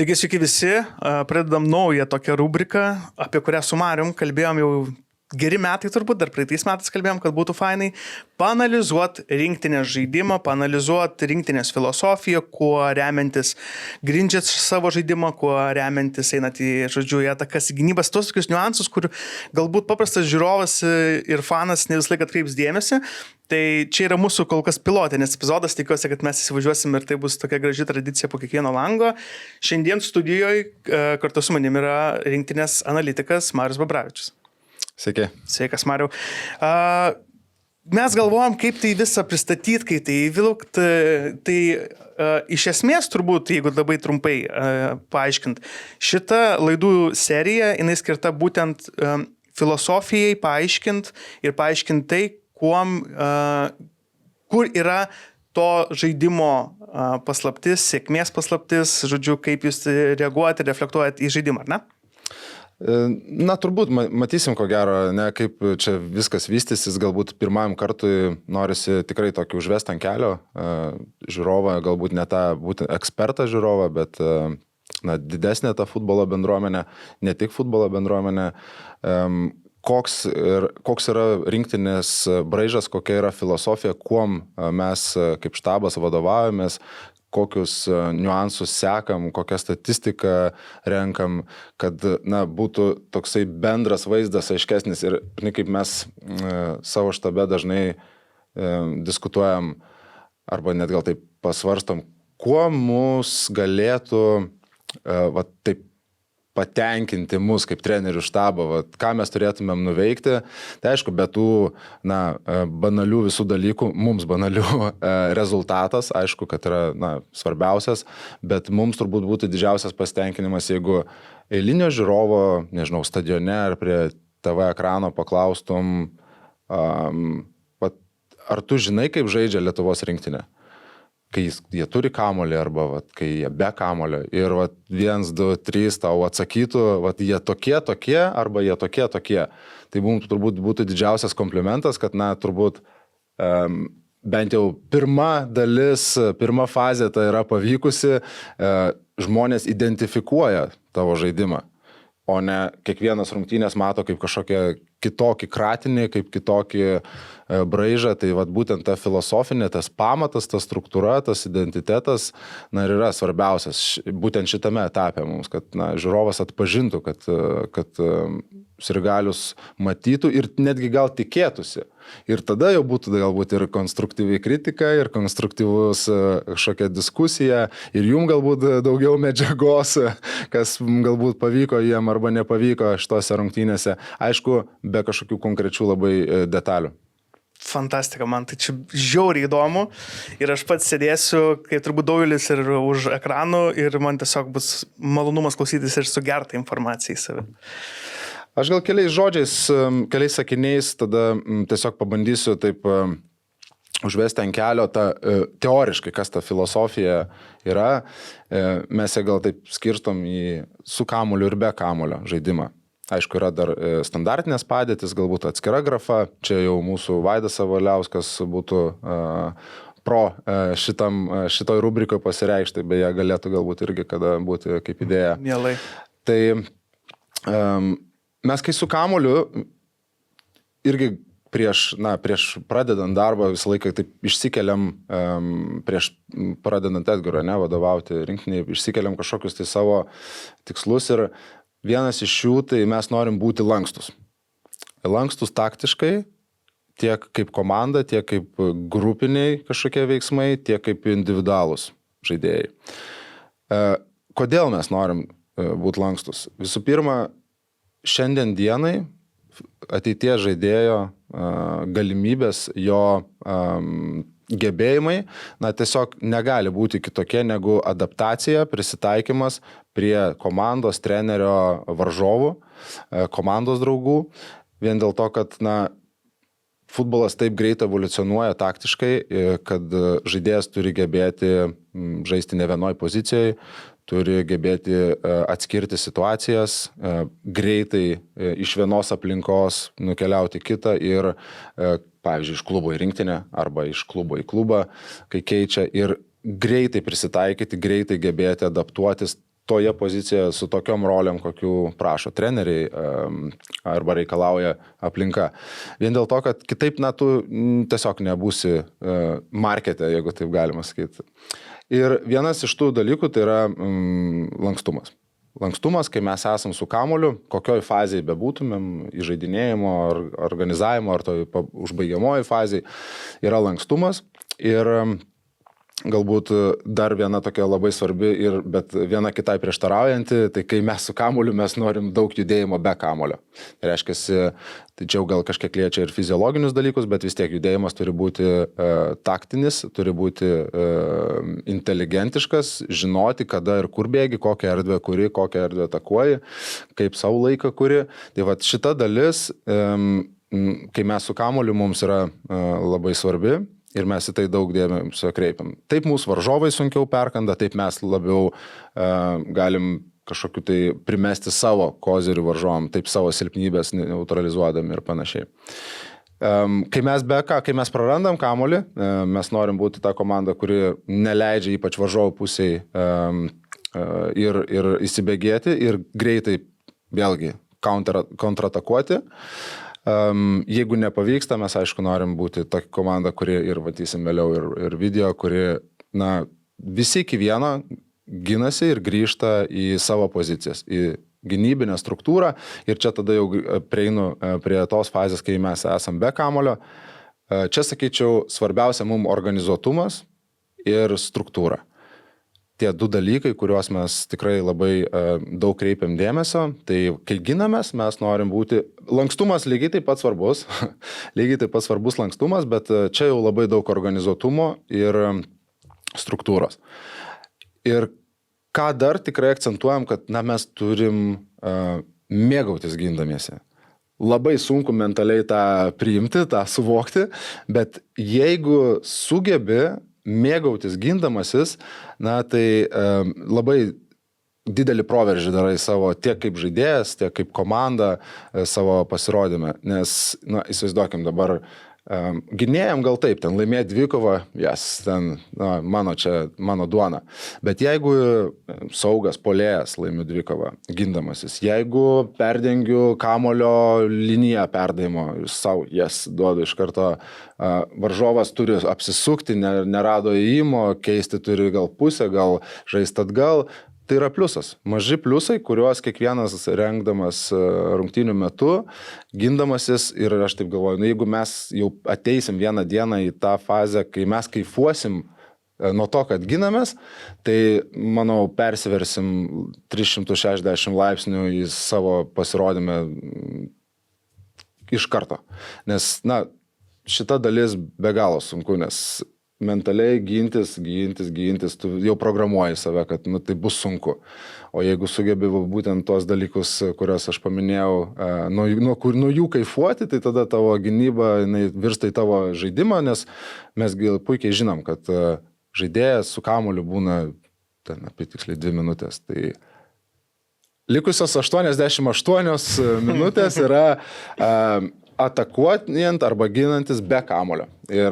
Taigi, sveiki visi, pradedam naują tokią rubriką, apie kurią su Marium kalbėjom jau geri metai turbūt, dar praeitais metais kalbėjom, kad būtų fainai paanalizuoti rinktinės žaidimą, paanalizuoti rinktinės filosofiją, kuo remiantis grindžiat savo žaidimą, kuo remiantis einat į, žodžiu, į atakas, į gynybas, tos tokius niuansus, kur galbūt paprastas žiūrovas ir fanas ne visą laiką atkreips dėmesį. Tai čia yra mūsų kol kas pilotinis epizodas, tikiuosi, kad mes įsivažiuosim ir tai bus tokia graži tradicija po kiekvieno lango. Šiandien studijoje kartu su manim yra rinktinės analitikas Marius Babravičius. Sveiki. Sveikas, Mariau. Mes galvojam, kaip tai visą pristatyti, kaip tai įvilkti. Tai iš esmės turbūt, jeigu labai trumpai paaiškint, šita laidų serija, jinai skirta būtent filosofijai paaiškint ir paaiškint tai, kur yra to žaidimo paslaptis, sėkmės paslaptis, žodžiu, kaip jūs reaguojate, reflektuojate į žaidimą, ar ne? Na, turbūt matysim, ko gero, ne, kaip čia viskas vystysis, galbūt pirmajam kartui norisi tikrai tokį užvest ant kelio žiūrovą, galbūt ne tą būtent ekspertą žiūrovą, bet didesnė ta futbolo bendruomenė, ne tik futbolo bendruomenė, koks yra rinktinės braižas, kokia yra filosofija, kuom mes kaip štabas vadovaujamės, kokius niuansus sekam, kokią statistiką renkam, kad būtų toksai bendras vaizdas aiškesnis ir kaip mes savo štabe dažnai diskutuojam arba net gal taip pasvarstom, kuo mus galėtų taip patenkinti mus kaip trenerių štabą, ką mes turėtumėm nuveikti. Tai aišku, be tų banalių visų dalykų, mums banalių rezultatas, aišku, kad yra svarbiausias, bet mums turbūt būtų didžiausias pasitenkinimas, jeigu eilinio žiūrovo, nežinau, stadione ar prie TV ekrano paklaustum, ar tu žinai, kaip žaidžia Lietuvos rinktinė? Kai jie turi kamuolį arba kai jie be kamuolio ir 1, 2, 3 tau atsakytų, jie tokie arba jie tokie. Tai mums turbūt būtų didžiausias komplimentas, kad turbūt bent jau pirma fazė tai yra pavykusi, žmonės identifikuoja tavo žaidimą, o ne kiekvienas rungtynės mato kaip kažkokią kitokį kratinį, kaip kitokį braižą, tai būtent ta filosofinė, tas pamatas, ta struktūra, tas identitetas, ir yra svarbiausias būtent šitame etape mums, kad žiūrovas atpažintų, kad sirgalius matytų ir netgi gal tikėtųsi. Ir tada jau būtų galbūt ir konstruktyvi kritika, ir konstruktyvus kažkokia diskusija, ir jum galbūt daugiau medžiagos, kas galbūt pavyko jiem arba nepavyko šitose rungtynėse. Aišku, be kažkokių konkrečių labai detalių. Fantastika, man tai čia žiauriai įdomu ir aš pats sėdėsiu, kaip turbūt daugelis ir už ekranų ir man tiesiog bus malonumas klausytis ir sugertą informaciją į save. Aš gal keliais žodžiais, keliais sakiniais tada tiesiog pabandysiu taip užvesti ant kelio teoriškai, kas ta filosofija yra. Mes ją gal taip skirstom į su kamuoliu ir be kamuolio žaidimą. Aišku, yra dar standartinės padėtis, galbūt atskira grafa. Čia jau mūsų Vaidas Savaliauskas būtų pro šitoj rubrikoje pasireikšti, beje, galėtų galbūt irgi kada būti kaip idėja. Mielai. Tai mes kai su kamuoliu irgi prieš pradedant darbą visą laiką taip išsikeliam, prieš pradedant Edgarą vadovauti rinktiniai, išsikeliam kažkokius tai savo tikslus ir vienas iš jų, tai mes norim būti lankstus. Lankstus taktiškai, tiek kaip komanda, tiek kaip grupiniai kažkokie veiksmai, tiek kaip individualūs žaidėjai. Kodėl mes norim būti lankstus? Visų pirma, šiandien dienai ateities žaidėjo galimybės, jo gebėjimai, tiesiog negali būti kitokie negu adaptacija, prisitaikymas prie komandos, trenerio, varžovų, komandos draugų. Vien dėl to, kad futbolas taip greit evoliucionuoja taktiškai, kad žaidėjas turi gebėti žaisti ne vienoj pozicijoje, turi gebėti atskirti situacijas, greitai iš vienos aplinkos nukeliauti kitą ir, pavyzdžiui, iš klubo į rinktinę arba iš klubo į klubą, kai keičia ir greitai prisitaikyti, greitai gebėti adaptuotis toje pozicijoje su tokiom roliam, kokių prašo treneriai arba reikalauja aplinka. Vien dėl to, kad kitaip, tu tiesiog nebūsi markete, jeigu taip galima sakyti. Ir vienas iš tų dalykų tai yra lankstumas. Lankstumas, kai mes esam su kamuoliu, kokioj fazėje bebūtumėm, įžaidinėjimo, ar organizavimo, ar toj užbaigiamoji fazėje, yra lankstumas. Ir galbūt dar viena tokia labai svarbi, bet viena kitai prieštaraujanti, tai kai mes su kamuoliu, mes norim daug judėjimo be kamulio. Tai reiškia, tai čia jau gal kažkiek liečia ir fiziologinius dalykus, bet vis tiek judėjimas turi būti taktinis, turi būti inteligentiškas, žinoti, kada ir kur bėgi, kokią erdvę kuri, kokią erdvę atakuoji, kaip savo laiką kuri. Tai vat šita dalis, kai mes su kamuoliu, mums yra labai svarbi. Ir mes į tai daug dėmesio kreipiam. Taip mūsų varžovai sunkiau perkanda, taip mes labiau galim kažkokiu tai primesti savo kozerių varžovam, taip savo silpnybės neutralizuodami ir panašiai. Kai mes prarandam kamuolį, mes norim būti ta komanda, kuri neleidžia ypač varžovų pusiai ir įsibėgėti ir greitai vėlgi kontratakuoti. Jeigu nepavyksta, mes aišku norim būti tokia komanda, kuri ir matysim vėliau ir video, kuri visi iki vieno ginasi ir grįžta į savo pozicijas, į gynybinę struktūrą ir čia tada jau prieinu prie tos fazės, kai mes esam be kamulio. Čia sakyčiau svarbiausia mums organizuotumas ir struktūra. Tie du dalykai, kuriuos mes tikrai labai daug kreipiam dėmesio, tai kai ginamės, mes norim būti, lankstumas lygiai taip pat svarbus, lankstumas, bet čia jau labai daug organizuotumo ir struktūros. Ir ką dar tikrai akcentuojam, kad mes turim mėgautis gindamiesi. Labai sunku mentaliai tą priimti, tą suvokti, bet jeigu sugebi mėgautis gindamasis, tai labai didelį proveržį darai savo tiek kaip žaidėjas, tiek kaip komanda savo pasirodymę. Nes, įsivaizduokim dabar, gynėjam gal taip, ten laimėti dvikovą, ten mano duona. Bet jeigu saugas puolėjas laimi dvikovą gindamasis, jeigu perdengiu kamulio liniją perdavimo savo, duodu iš karto, varžovas turi apsisukti, nerado įėjimo, keisti turi gal pusę, gal žaisti atgal. Tai yra pliusas. Maži pliusai, kuriuos kiekvienas rengdamas rungtynių metu, gindamasis ir aš taip galvoju, jeigu mes jau ateisim vieną dieną į tą fazę, kai mes kaifuosim nuo to, kad ginamės, tai, manau, persiversim 360 laipsnių į savo pasirodymę iš karto. Nes, šita dalis be galo sunku, nes mentaliai gintis, tu jau programuoji save, kad tai bus sunku. O jeigu sugebi būtent tuos dalykus, kuriuos aš paminėjau, nuo jų kaifuoti, tai tada tavo gynyba virsta į tavo žaidimą, nes mes puikiai žinom, kad žaidėjas su kamuoliu būna apie tiksliai 2 minutės. Tai likusios 88 minutės yra atakuojant arba ginantis be kamulio. Ir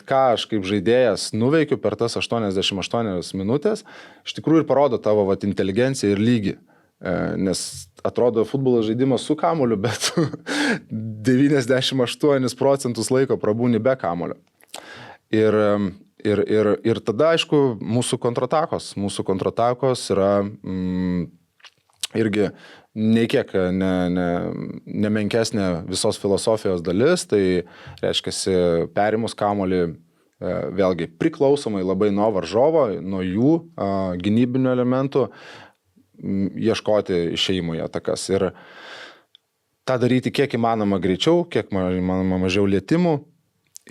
ką aš kaip žaidėjas nuveikiu per tas 88 minutės, iš tikrųjų ir parodo tavo inteligenciją ir lygį. Nes atrodo futbolo žaidimas su kamuliu, bet 98% laiko prabūni be kamulio. Ir tada, aišku, mūsų kontratakos yra irgi nei kiek nemenkesnė visos filosofijos dalis, tai reiškia perimus kamuolį vėlgi priklausomai labai nuo varžovo, nuo jų gynybinių elementų, ieškoti išėjimų į atakas. Ir tą daryti kiek įmanoma greičiau, kiek įmanoma mažiau lietimų.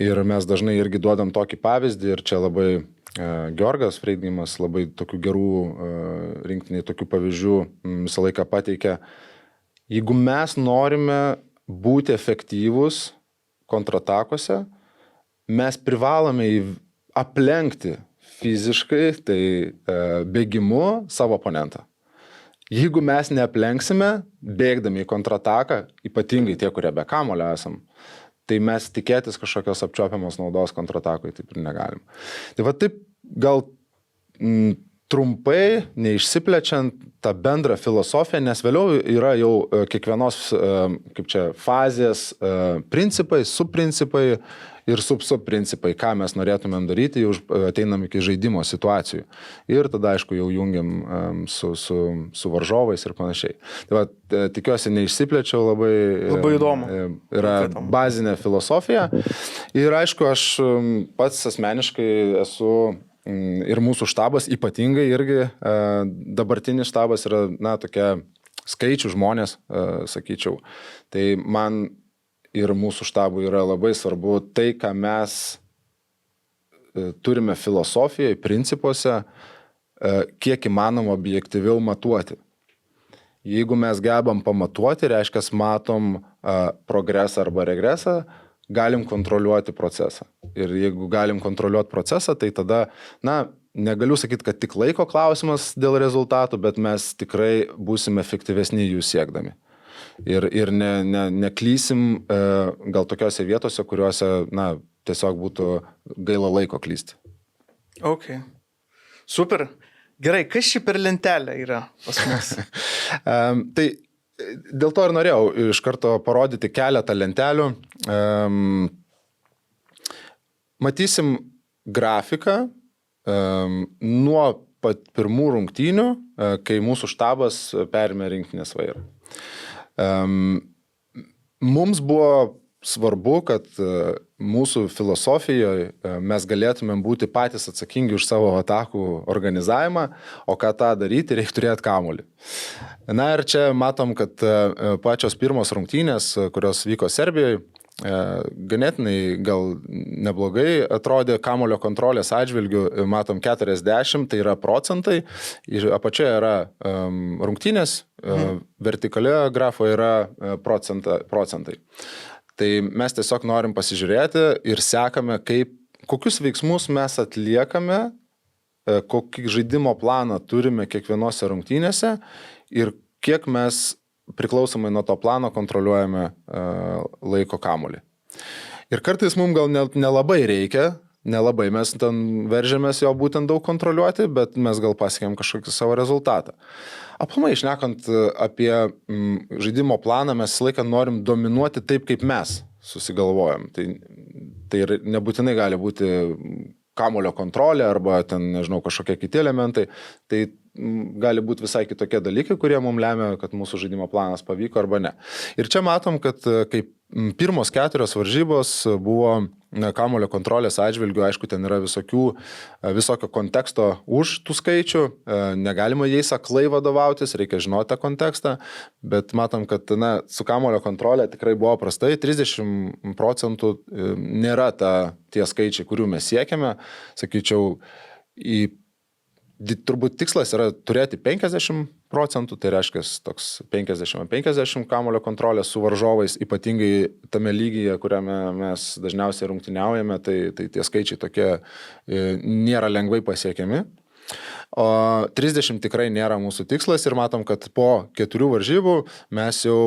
Ir mes dažnai irgi duodam tokį pavyzdį ir čia labai Georgas Freidgeimas labai tokių gerų rinktiniai, tokių pavyzdžių visą laiką pateikia. Jeigu mes norime būti efektyvūs kontratakose, mes privalome aplenkti fiziškai, tai bėgimu savo oponentą. Jeigu mes neaplenksime, bėgdami į kontrataką, ypatingai tie, kurie be kamulio esam, tai mes tikėtis kažkokios apčiopiamos naudos kontratakui taip ir negalim. Tai taip gal trumpai, neišsiplečiant tą bendrą filosofiją, nes vėliau yra jau kiekvienos, kaip čia, fazės principai, subprincipai ir subprincipai, ką mes norėtumėm daryti, jau ateinam iki žaidimo situacijų. Ir tada, aišku, jau jungiam su varžovais ir panašiai. Tai va, tikiuosi, neišsiplečiau, labai įdomu. Yra bazinė filosofija. Ir aišku, aš pats asmeniškai esu ir mūsų štabas ypatingai irgi, dabartinis štabas yra, na, tokia skaičių žmonės, sakyčiau. Tai man ir mūsų štabui yra labai svarbu tai, ką mes turime filosofijoje, principuose, kiek įmanoma objektyviau matuoti. Jeigu mes gebam pamatuoti, reiškia, matom progresą arba regresą, galim kontroliuoti procesą. Ir jeigu galim kontroliuoti procesą, tai tada, na, negaliu sakyti, kad tik laiko klausimas dėl rezultatų, bet mes tikrai būsime efektyvesni jų siekdami. Ir neklysim gal tokiose vietose, kuriuose, na, tiesiog būtų gaila laiko klysti. Ok. Super. Gerai, kas ši per lentelė yra pas mus? Tai dėl to ir norėjau iš karto parodyti keletą lentelių. Matysim grafiką nuo pat pirmų rungtynių, kai mūsų štabas perėmė rinktinės vairą. Mums buvo svarbu, kad mūsų filosofijoje mes galėtumėm būti patys atsakingi už savo atakų organizavimą, o ką tą daryti, reikia turėti kamuolį. Na ir čia matom, kad pačios pirmos rungtynės, kurios vyko Serbijoje, ganėtinai gal neblogai atrodė kamuolio kontrolės atžvilgių, matom 40, tai yra procentai, ir apačioje yra rungtynės, vertikalioje grafoje yra procentai. Tai mes tiesiog norim pasižiūrėti ir sekame, kokius veiksmus mes atliekame, kokį žaidimo planą turime kiekvienose rungtynėse ir kiek mes priklausomai nuo to plano kontroliuojame laiko kamuolį. Ir kartais mums gal nelabai reikia, nelabai mes ten veržiamės jo būtent daug kontroliuoti, bet mes gal pasiekėm kažkokį savo rezultatą. Aplamai, šnekant apie žaidimo planą, mes visą laiką norim dominuoti taip, kaip mes susigalvojam. Tai ir nebūtinai gali būti kamuolio kontrolė arba ten, nežinau, kažkokie kiti elementai. Tai gali būti visai kitokie dalykai, kurie mums lemia, kad mūsų žaidimo planas pavyko arba ne. Ir čia matom, kad kaip pirmos 4 varžybos buvo kamuolio kontrolės atžvilgių, aišku, ten yra visokio konteksto už tų skaičių, negalima jais aklai vadovautis, reikia žinoti tą kontekstą, bet matom, kad su kamuolio kontrolė tikrai buvo prastai, 30% nėra tie skaičiai, kurių mes siekiame, sakyčiau, turbūt tikslas yra turėti 50%, tai reiškia toks 50-50 kamuolio kontrolės su varžovais, ypatingai tame lygyje, kuriame mes dažniausiai rungtyniaujame, tai tie skaičiai tokie nėra lengvai pasiekiami. O 30 tikrai nėra mūsų tikslas ir matom, kad po 4 varžybų mes jau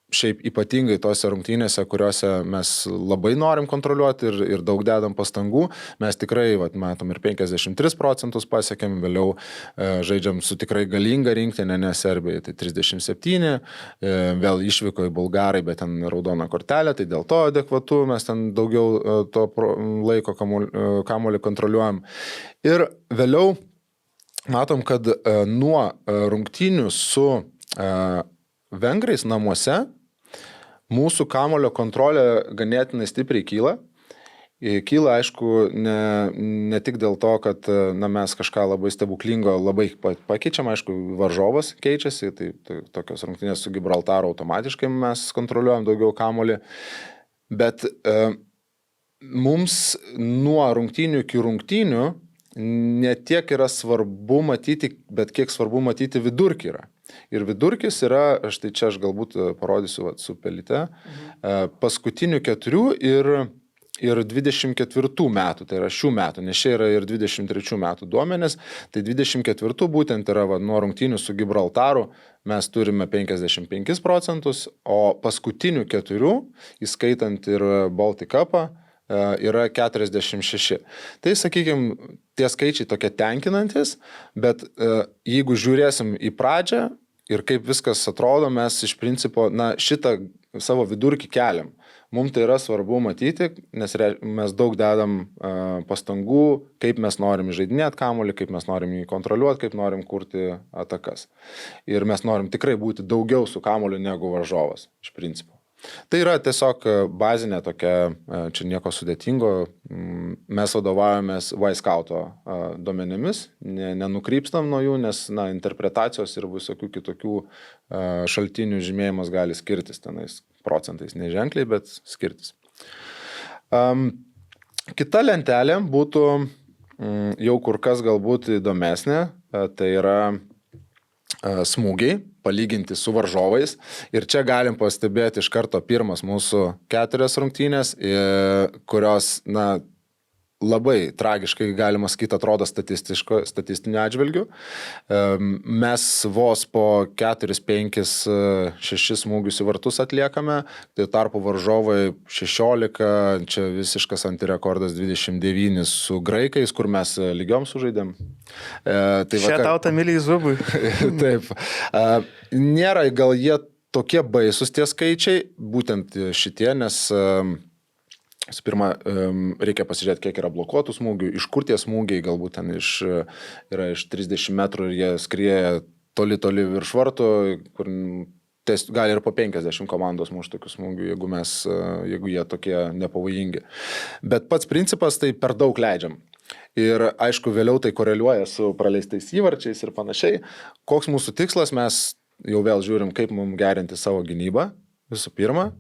šiaip ypatingai tose rungtynėse, kuriuose mes labai norim kontroliuoti ir daug dedam pastangų, mes tikrai, matom, ir 53% pasiekėm, vėliau žaidžiam su tikrai galinga rinktinė, ne Serbijai, tai 37, vėl išvyko į Bulgarai, bet ten raudona kortelė, tai dėl to adekvatu, mes ten daugiau to laiko kamuolį kontroliuojam. Ir vėliau matom, kad nuo rungtynių su Vengrais namuose mūsų kamuolio kontrolė ganėtinai stipriai kyla. Kyla, aišku, ne tik dėl to, kad mes kažką labai stebuklingo labai pakeičiam, aišku, varžovas keičiasi, tai tokios rungtynės su Gibraltaru automatiškai mes kontroliuojam daugiau kamuolį, bet mums nuo rungtynių iki rungtynių ne tiek yra svarbu matyti, bet kiek svarbu matyti vidurkį yra. Ir vidurkis yra, štai čia aš galbūt parodysiu su pelyte, paskutinių 4 ir 24 metų, tai yra šių metų, nes čia yra ir 23 metų duomenės, tai 24 būtent yra nuo rungtynių su Gibraltaru mes turime 55%, o paskutinių 4, įskaitant ir Baltic Cupą, yra 46. Tai, sakykime, tie skaičiai tokie tenkinantis, bet jeigu žiūrėsim į pradžią ir kaip viskas atrodo, mes iš principo, šitą savo vidurkį keliam. Mums tai yra svarbu matyti, nes mes daug dedam pastangų, kaip mes norim žaidinėti kamuolį, kaip mes norim jį kontroliuoti, kaip norim kurti atakas. Ir mes norim tikrai būti daugiau su kamuoliu negu varžovas, iš principo. Tai yra tiesiog bazinė tokia, čia nieko sudėtingo, mes vadovavomės Wisecout'o duomenimis, nenukrypstam nuo jų, nes interpretacijos ir visokių kitokių šaltinių žymėjimas gali skirtis tenais procentais, neženkliai, bet skirtis. Kita lentelė būtų jau kur kas galbūt įdomesnė, tai yra smūgiai palyginti su varžovais ir čia galim pastebėti iš karto pirmas mūsų 4 rungtynės, kurios, labai tragiškai, galima sakyti, atrodo statistiniu atžvilgiu. Mes vos po 4, 5, 6 smūgius į vartus atliekame, tai tarpu varžovai 16, čia visiškas antirekordas 29 su graikais, kur mes lygiom sužaidėm. Šią tautą myliai Zubui. Taip. Nėra gal jie tokie baisus tie skaičiai, būtent šitie, nes pirma, reikia pasižiūrėti, kiek yra blokuotų smūgių, iš kur tie smūgiai, galbūt ten yra iš 30 metrų ir jie skrieja toli virš vartų, kur gali ir po 50 komandos mušti tokių smūgių, jeigu jie tokie nepavojingi. Bet pats principas tai per daug leidžiam. Ir aišku, vėliau tai koreliuoja su praleistais įvarčiais ir panašiai. Koks mūsų tikslas, mes jau vėl žiūrim, kaip mums gerinti savo gynybą, visų pirma,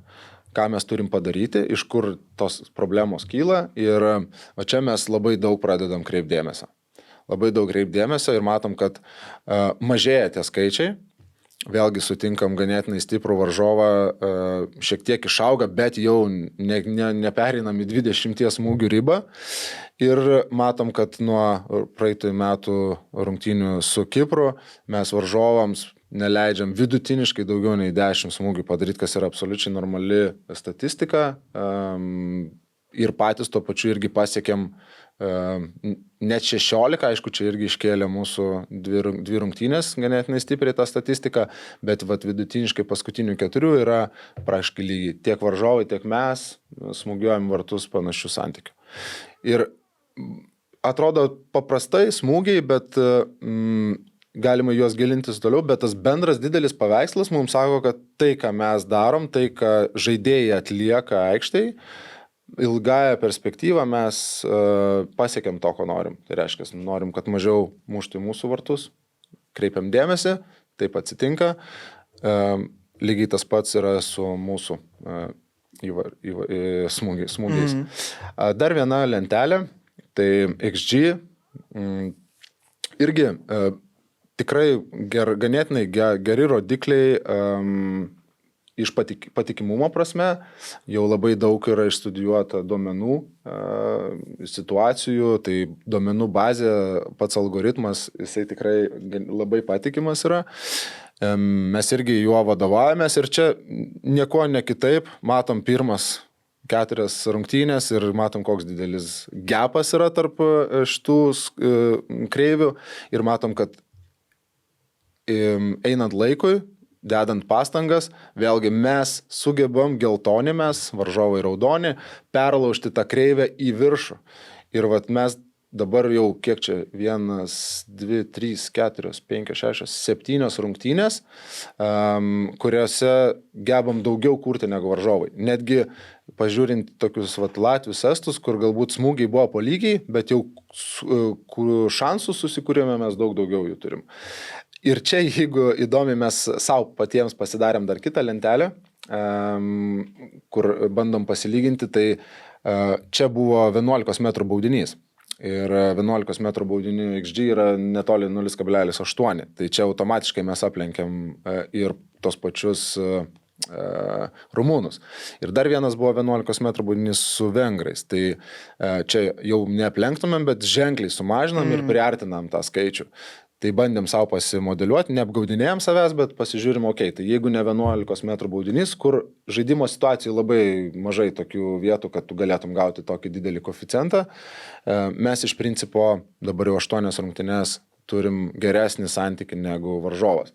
ką mes turim padaryti, iš kur tos problemos kyla ir čia mes labai daug pradedam kreipdėmėsio. Labai daug kreipdėmėsio ir matom, kad mažėja tie skaičiai, vėlgi sutinkam ganėtinai stiprų varžovą, šiek tiek išauga, bet jau neperinam į 20 smūgių ribą ir matom, kad nuo praeitų metų rungtynių su Kipru mes varžovams neleidžiam vidutiniškai daugiau nei 10 smūgių padaryti, kas yra absoliučiai normali statistika ir patys tuo pačiu irgi pasiekėm net 16, aišku, čia irgi iškėlė mūsų 2 rungtynės ganėtinai stipriai tą statistiką, bet vidutiniškai paskutinių 4 yra praškai lygiai. Tiek varžovai, tiek mes smūgiuojam vartus panašių santykių. Ir atrodo paprastai smūgiai, bet galima juos gilintis toliau, bet tas bendras didelis paveikslas mums sako, kad tai, ką mes darom, tai, ką žaidėjai atlieka aikštėj, ilgąją perspektyvą mes pasiekėm to, ko norim. Tai reiškia, norim, kad mažiau muštų mūsų vartus, kreipiam dėmesį, taip atsitinka. Lygiai tas pats yra su mūsų smūgiais. Dar viena lentelė, tai XG, irgi tikrai ganėtinai geri rodikliai iš patikimumo prasme, jau labai daug yra išstudijuota duomenų situacijų, tai duomenų bazė, pats algoritmas, jisai tikrai labai patikimas yra. Mes irgi juo vadovavomės ir čia nieko ne kitaip, matom pirmas 4 rungtynės ir matom, koks didelis gepas yra tarp šitų kreivių ir matom, kad einant laikui, dedant pastangas, vėlgi mes sugebam geltoni, mes, varžovai raudoni, perlaužti tą kreivę į viršų. Ir mes dabar jau kiek čia 1, 2, 3, 4, 5, 6, 7 rungtynės, kuriuose gebam daugiau kurti negu varžovai. Netgi pažiūrint tokius latvius estus, kur galbūt smūgiai buvo po lygiai, bet jau šansų susikūrėme mes daug daugiau jų turim. Ir čia, jeigu įdomi, mes savo patiems pasidarėm dar kitą lentelę, kur bandom pasilyginti, tai čia buvo 11 metrų baudinys. Ir 11 metrų baudinių XG yra netoli 0,8. Tai čia automatiškai mes aplenkiam ir tos pačius rumūnus. Ir dar vienas buvo 11 metrų baudinys su vengrais. Tai čia jau neaplenktumėm, bet ženkliai sumažinam ir priartinam tą skaičių. Tai bandėm savo pasimodeliuoti, neapgaudinėjom savęs, bet pasižiūrim, okei, tai jeigu ne 11 metrų baudinys, kur žaidimo situacijų labai mažai tokių vietų, kad tu galėtum gauti tokį didelį koeficientą, mes iš principo dabar jau 8 rungtynes turim geresnį santykį negu varžovas.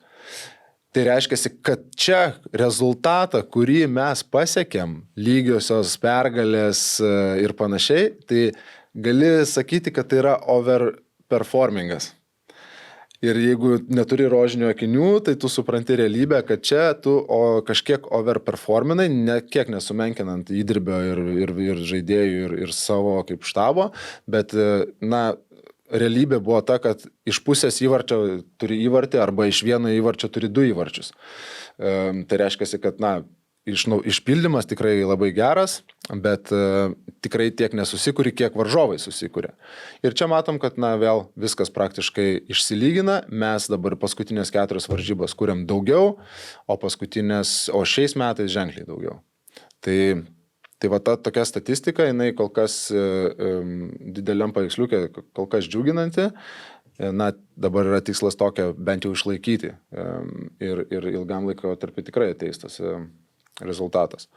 Tai reiškia, kad čia rezultatą, kurį mes pasiekėm, lygiosios pergalės ir panašiai, tai gali sakyti, kad tai yra overperformingas. Ir jeigu neturi rožinio akinių, tai tu supranti realybę, kad čia tu kažkiek overperforminai, kiek nesumenkinant įdirbio ir žaidėjų ir savo kaip štabo, bet, realybė buvo ta, kad iš pusės įvarčio turi įvartį arba iš vieno įvarčio turi 2 įvarčius. Tai reiškia, kad, išpildymas tikrai labai geras, bet tikrai tiek nesusikuri, kiek varžovai susikūrė. Ir čia matom, kad vėl viskas praktiškai išsilygina, mes dabar paskutinės 4 varžybas kuriam daugiau, o šiais metais ženkliai daugiau. Tai va ta tokia statistika, jinai kol kas dideliam paveiksliukė, kol kas džiuginanti. Dabar yra tikslas tokia bent jau išlaikyti ir ilgam laiko tarp tikrai ateis tas rezultatas.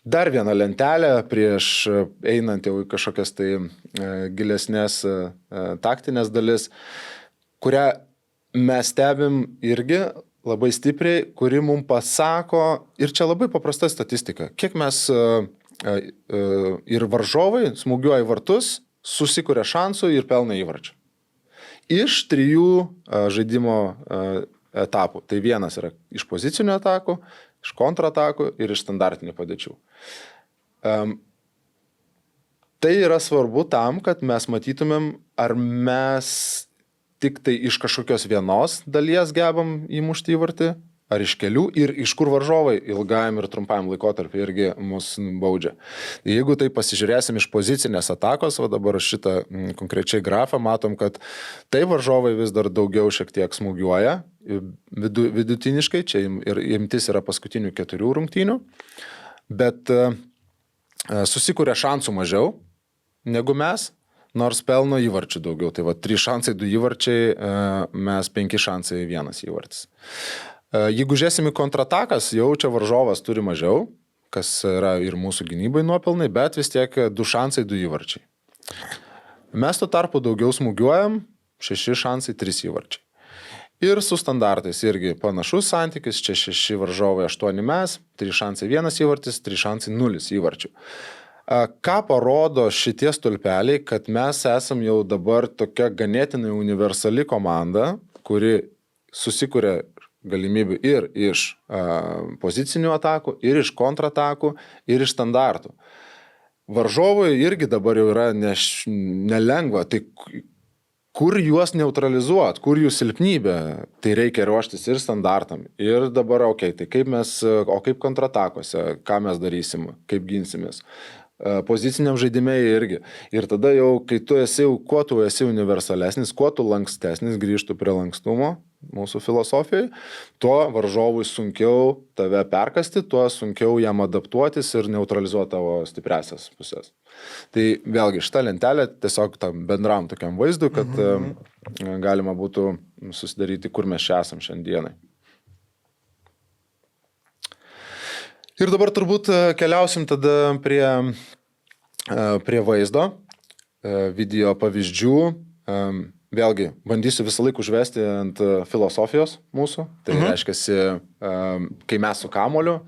Dar viena lentelė prieš einant jau į kažkokias tai gilesnės taktinės dalis, kurią mes stebim irgi labai stipriai, kuri mums pasako, ir čia labai paprasta statistika, kiek mes ir varžovai smūgiuoja į vartus, susikuria šansų ir pelna įvarčių. Iš 3 žaidimo etapų. Tai vienas yra iš pozicinių atakų, iš kontratakų ir iš standartinių padėčių. Tai yra svarbu tam, kad mes matytumėm, ar mes tik tai iš kažkokios vienos dalies gebam įmušti įvartį, ar iš kelių ir iš kur varžovai ilgajam ir trumpajam laikotarpiu irgi mus baudžia. Jeigu tai pasižiūrėsim iš pozicinės atakos, o dabar šitą konkrečiai grafą, matom, kad tai varžovai vis dar daugiau šiek tiek smūgiuoja, vidutiniškai, čia ir imtis yra paskutinių 4 rungtynių, bet susikuria šansų mažiau negu mes, nors pelno įvarčių daugiau. Tai 3 šansai 2 įvarčiai, mes 5 šansai 1 įvartis. Jeigu žiūrėsim į kontratakas, jau čia varžovas turi mažiau, kas yra ir mūsų gynybai nuopelnai, bet vis tiek 2 šansai 2 įvarčiai. Mes tuo tarpu daugiau smūgiuojam, 6 šansai 3 įvarčiai. Ir su standartais irgi panašus santykis, čia 6 varžovai 8 mes, 3 šansai 1 įvartis, 3 šansai 0 įvarčių. Ką parodo šitie stulpeliai, kad mes esam jau dabar tokia ganėtinai universali komanda, kuri susikuria galimybių ir iš pozicinių atakų, ir iš kontratakų, ir iš standartų. Varžovui irgi dabar jau yra nelengva, tai kur juos neutralizuot, kur jų silpnybė, tai reikia ruoštis ir standartam. Ir dabar, tai kaip kontratakose, ką mes darysim, kaip ginsimės. Poziciniam žaidime irgi. Ir tada jau, kai kuo tu esi universalesnis, kuo tu lankstesnis, grįžtų prie lankstumo mūsų filosofijai, tuo varžovui sunkiau tave perkasti, tuo sunkiau jam adaptuotis ir neutralizuoti tavo stipriasias pusės. Tai vėlgi šitą lentelę tiesiog tam bendram tokiam vaizdui, kad galima būtų susidaryti, kur mes čia esam šiandienai. Ir dabar turbūt keliausim tada prie vaizdo, video pavyzdžių. Vėlgi, bandysiu visą laiką užvesti ant filosofijos mūsų. Tai reiškia, kai mes su kamuoliu,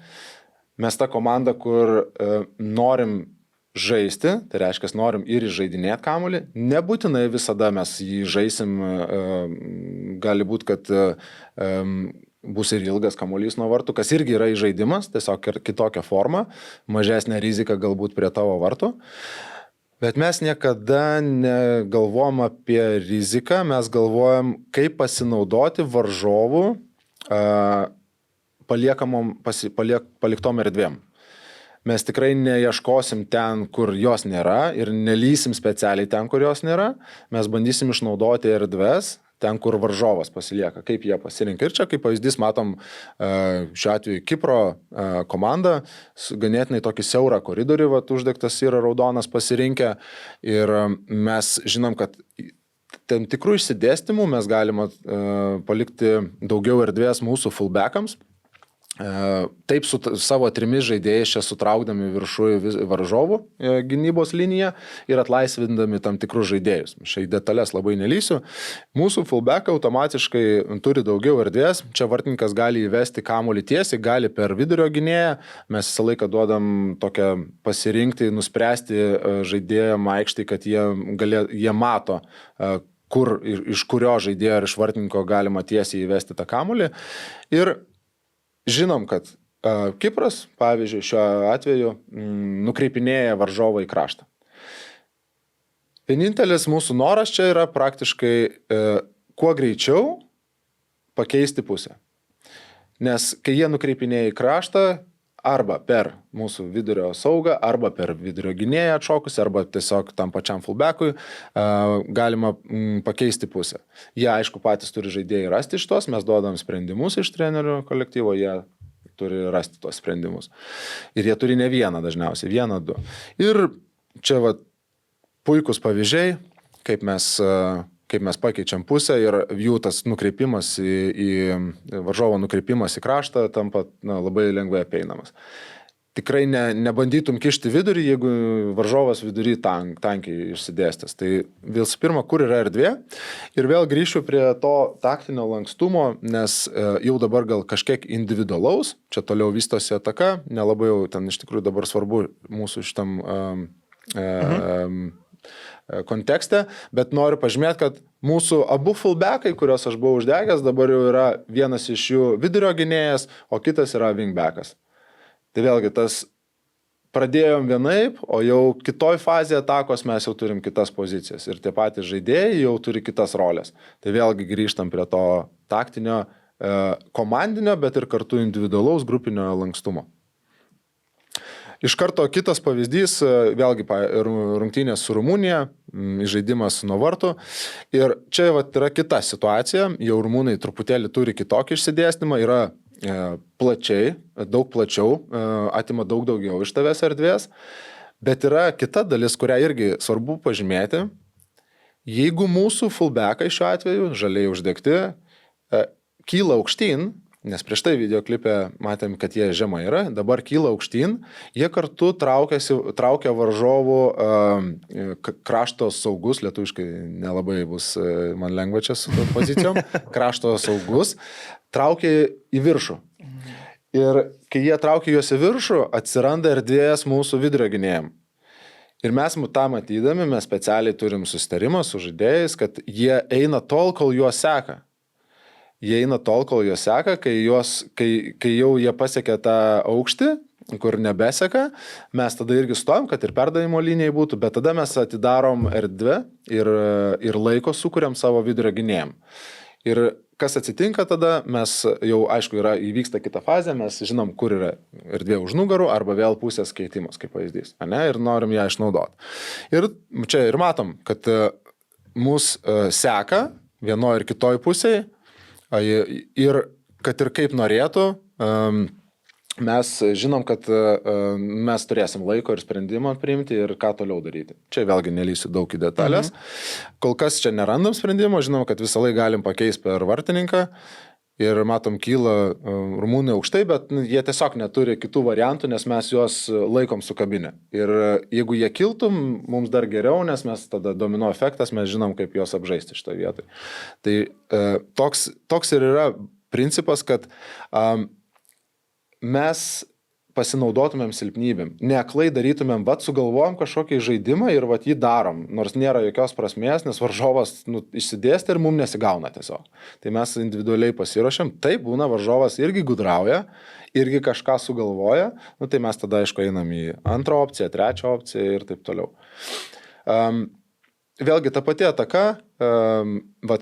mes ta komanda, kur norim žaisti, tai reiškia, norim ir žaidinėti kamuolį. Nebūtinai visada mes jį žaisim, gali būti, kad bus ir ilgas kamuolys nuo vartų, kas irgi yra žaidimas, tiesiog ir kitokia forma, mažesnė rizika galbūt prie tavo vartų. Bet mes niekada negalvom apie riziką, mes galvojam, kaip pasinaudoti varžovų paliktom erdvėm. Mes tikrai neieškosim ten, kur jos nėra ir nelysim specialiai ten, kur jos nėra. Mes bandysim išnaudoti erdves ten, kur varžovas pasilieka, kaip jie pasirinka. Ir čia, kaip pavyzdys, matom šiuo atveju Kipro komandą, ganėtinai tokį siaurą koridorių, uždegtas yra raudonas pasirinkę. Ir mes žinom, kad tam tikrų išsidėstymų mes galime palikti daugiau erdvės mūsų fullbackams. Taip su savo 3 žaidėjais čia sutraukdami viršų varžovų gynybos liniją ir atlaisvindami tam tikrus žaidėjus. Šiai detalės labai nelysiu. Mūsų fullbackai automatiškai turi daugiau erdvės. Čia vartininkas gali įvesti kamuolį tiesiai, gali per vidurio gynėją. Mes visą laiką duodam tokią pasirinkti, nuspręsti žaidėjam aikštį, kad jie mato, iš kurio žaidėjo ir iš vartininko galima tiesiai įvesti tą kamuolį. Ir žinom, kad Kipras, pavyzdžiui, šiuo atveju nukreipinėja varžovą į kraštą. Vienintelis mūsų noras čia yra praktiškai kuo greičiau pakeisti pusę. Nes kai jie nukreipinėja į kraštą, arba per mūsų vidurio saugą, arba per vidurio gynėją atšokus, arba tiesiog tam pačiam fullbackui galima pakeisti pusę. Jie, aišku, patys turi žaidėjai rasti iš tos, mes duodam sprendimus iš trenerių kolektyvo, jie turi rasti tos sprendimus. Ir jie turi ne vieną dažniausiai, 1-2. Ir čia puikus pavyzdžiai, kaip mes pakeičiam pusę ir jų tas nukreipimas varžovo nukreipimas į kraštą tampa labai lengvai apeinamas. Tikrai nebandytum kišti vidurį, jeigu varžovas vidury tankiai išsidėstęs. Tai visų pirma, kur yra erdvė. Ir vėl grįšiu prie to taktinio lankstumo, nes jau dabar gal kažkiek individualaus, čia toliau vystosi ataka, nelabai jau ten iš tikrųjų dabar svarbu mūsų šitam kontekste, bet noriu pažymėti, kad mūsų abu fullbackai, kuriuos aš buvau uždegęs, dabar jau yra vienas iš jų vidurio gynėjas, o kitas yra wingbackas. Tai vėlgi tas pradėjom vienaip, o jau kitoj fazėje atakos mes jau turim kitas pozicijas ir tie patys žaidėjai jau turi kitas rolės. Tai vėlgi grįžtam prie to taktinio, komandinio, bet ir kartu individualaus grupinio lankstumo. Iš karto kitas pavyzdys, vėlgi rungtynės su Rumunija, žaidimas nuo vartų. Ir čia yra kita situacija, jau rumūnai truputėlį turi kitokį išsidėstymą, yra plačiai, daug plačiau, atima daug daugiau iš tavęs erdvės, bet yra kita dalis, kurią irgi svarbu pažymėti. Jeigu mūsų fullbackai šiuo atveju, žaliai uždegti, kyla aukštyn, nes prieš tai videoklipe matėm, kad jie žemai yra, dabar kyla aukštyn, jie kartu traukia varžovų krašto saugus, lietuviškai nelabai bus man lengva čia su pozicijom, krašto saugus, traukia į viršų. Ir kai jie traukia juos į viršų, atsiranda erdvės mūsų vidurio gynėjam. Ir mes tą matydami, mes specialiai turim susitarimą su žaidėjais, kad jie eina tol, kol juos seka. Jie eina tol, kol juos seka, kai jau jie pasiekia tą aukštį, kur nebeseka, mes tada irgi stovim, kad ir perdavimo linijai būtų, bet tada mes atidarom erdvę ir laiko sukuriam savo vidurio gynėjam. Ir kas atsitinka tada, mes jau, aišku, įvyksta kita fazė, mes žinom, kur yra erdvė už nugarų arba vėl pusės keitimas, kaip pavyzdys, ir norim ją išnaudoti. Ir čia ir matom, kad mus seka vienoje ir kitoje pusėje, ir kad ir kaip norėtų, mes žinom, kad mes turėsim laiko ir sprendimą priimti ir ką toliau daryti. Čia vėlgi nelysiu daug į detalės. Kol kas čia nerandam sprendimo, žinom, kad visą laiką galim pakeisti per vartininką ir matom, kyla rumūnai aukštai, bet jie tiesiog neturi kitų variantų, nes mes juos laikom sukabinę. Ir jeigu jie kiltų, mums dar geriau, nes mes tada domino efektas, mes žinom, kaip juos apžaisti šitoje vietoje. Tai toks ir yra principas, kad mes pasinaudotumėm silpnybėm. Neaklai darytumėm, sugalvojom kažkokį žaidimą ir jį darom, nors nėra jokios prasmės, nes varžovas išsidėstė ir mums nesigauna tiesiog. Tai mes individualiai pasiruošiam, taip būna, varžovas irgi gudrauja, irgi kažką sugalvoja, tai mes tada, aišku, einam į antrą opciją, trečią opciją ir taip toliau. Vėlgi ta pati ataka,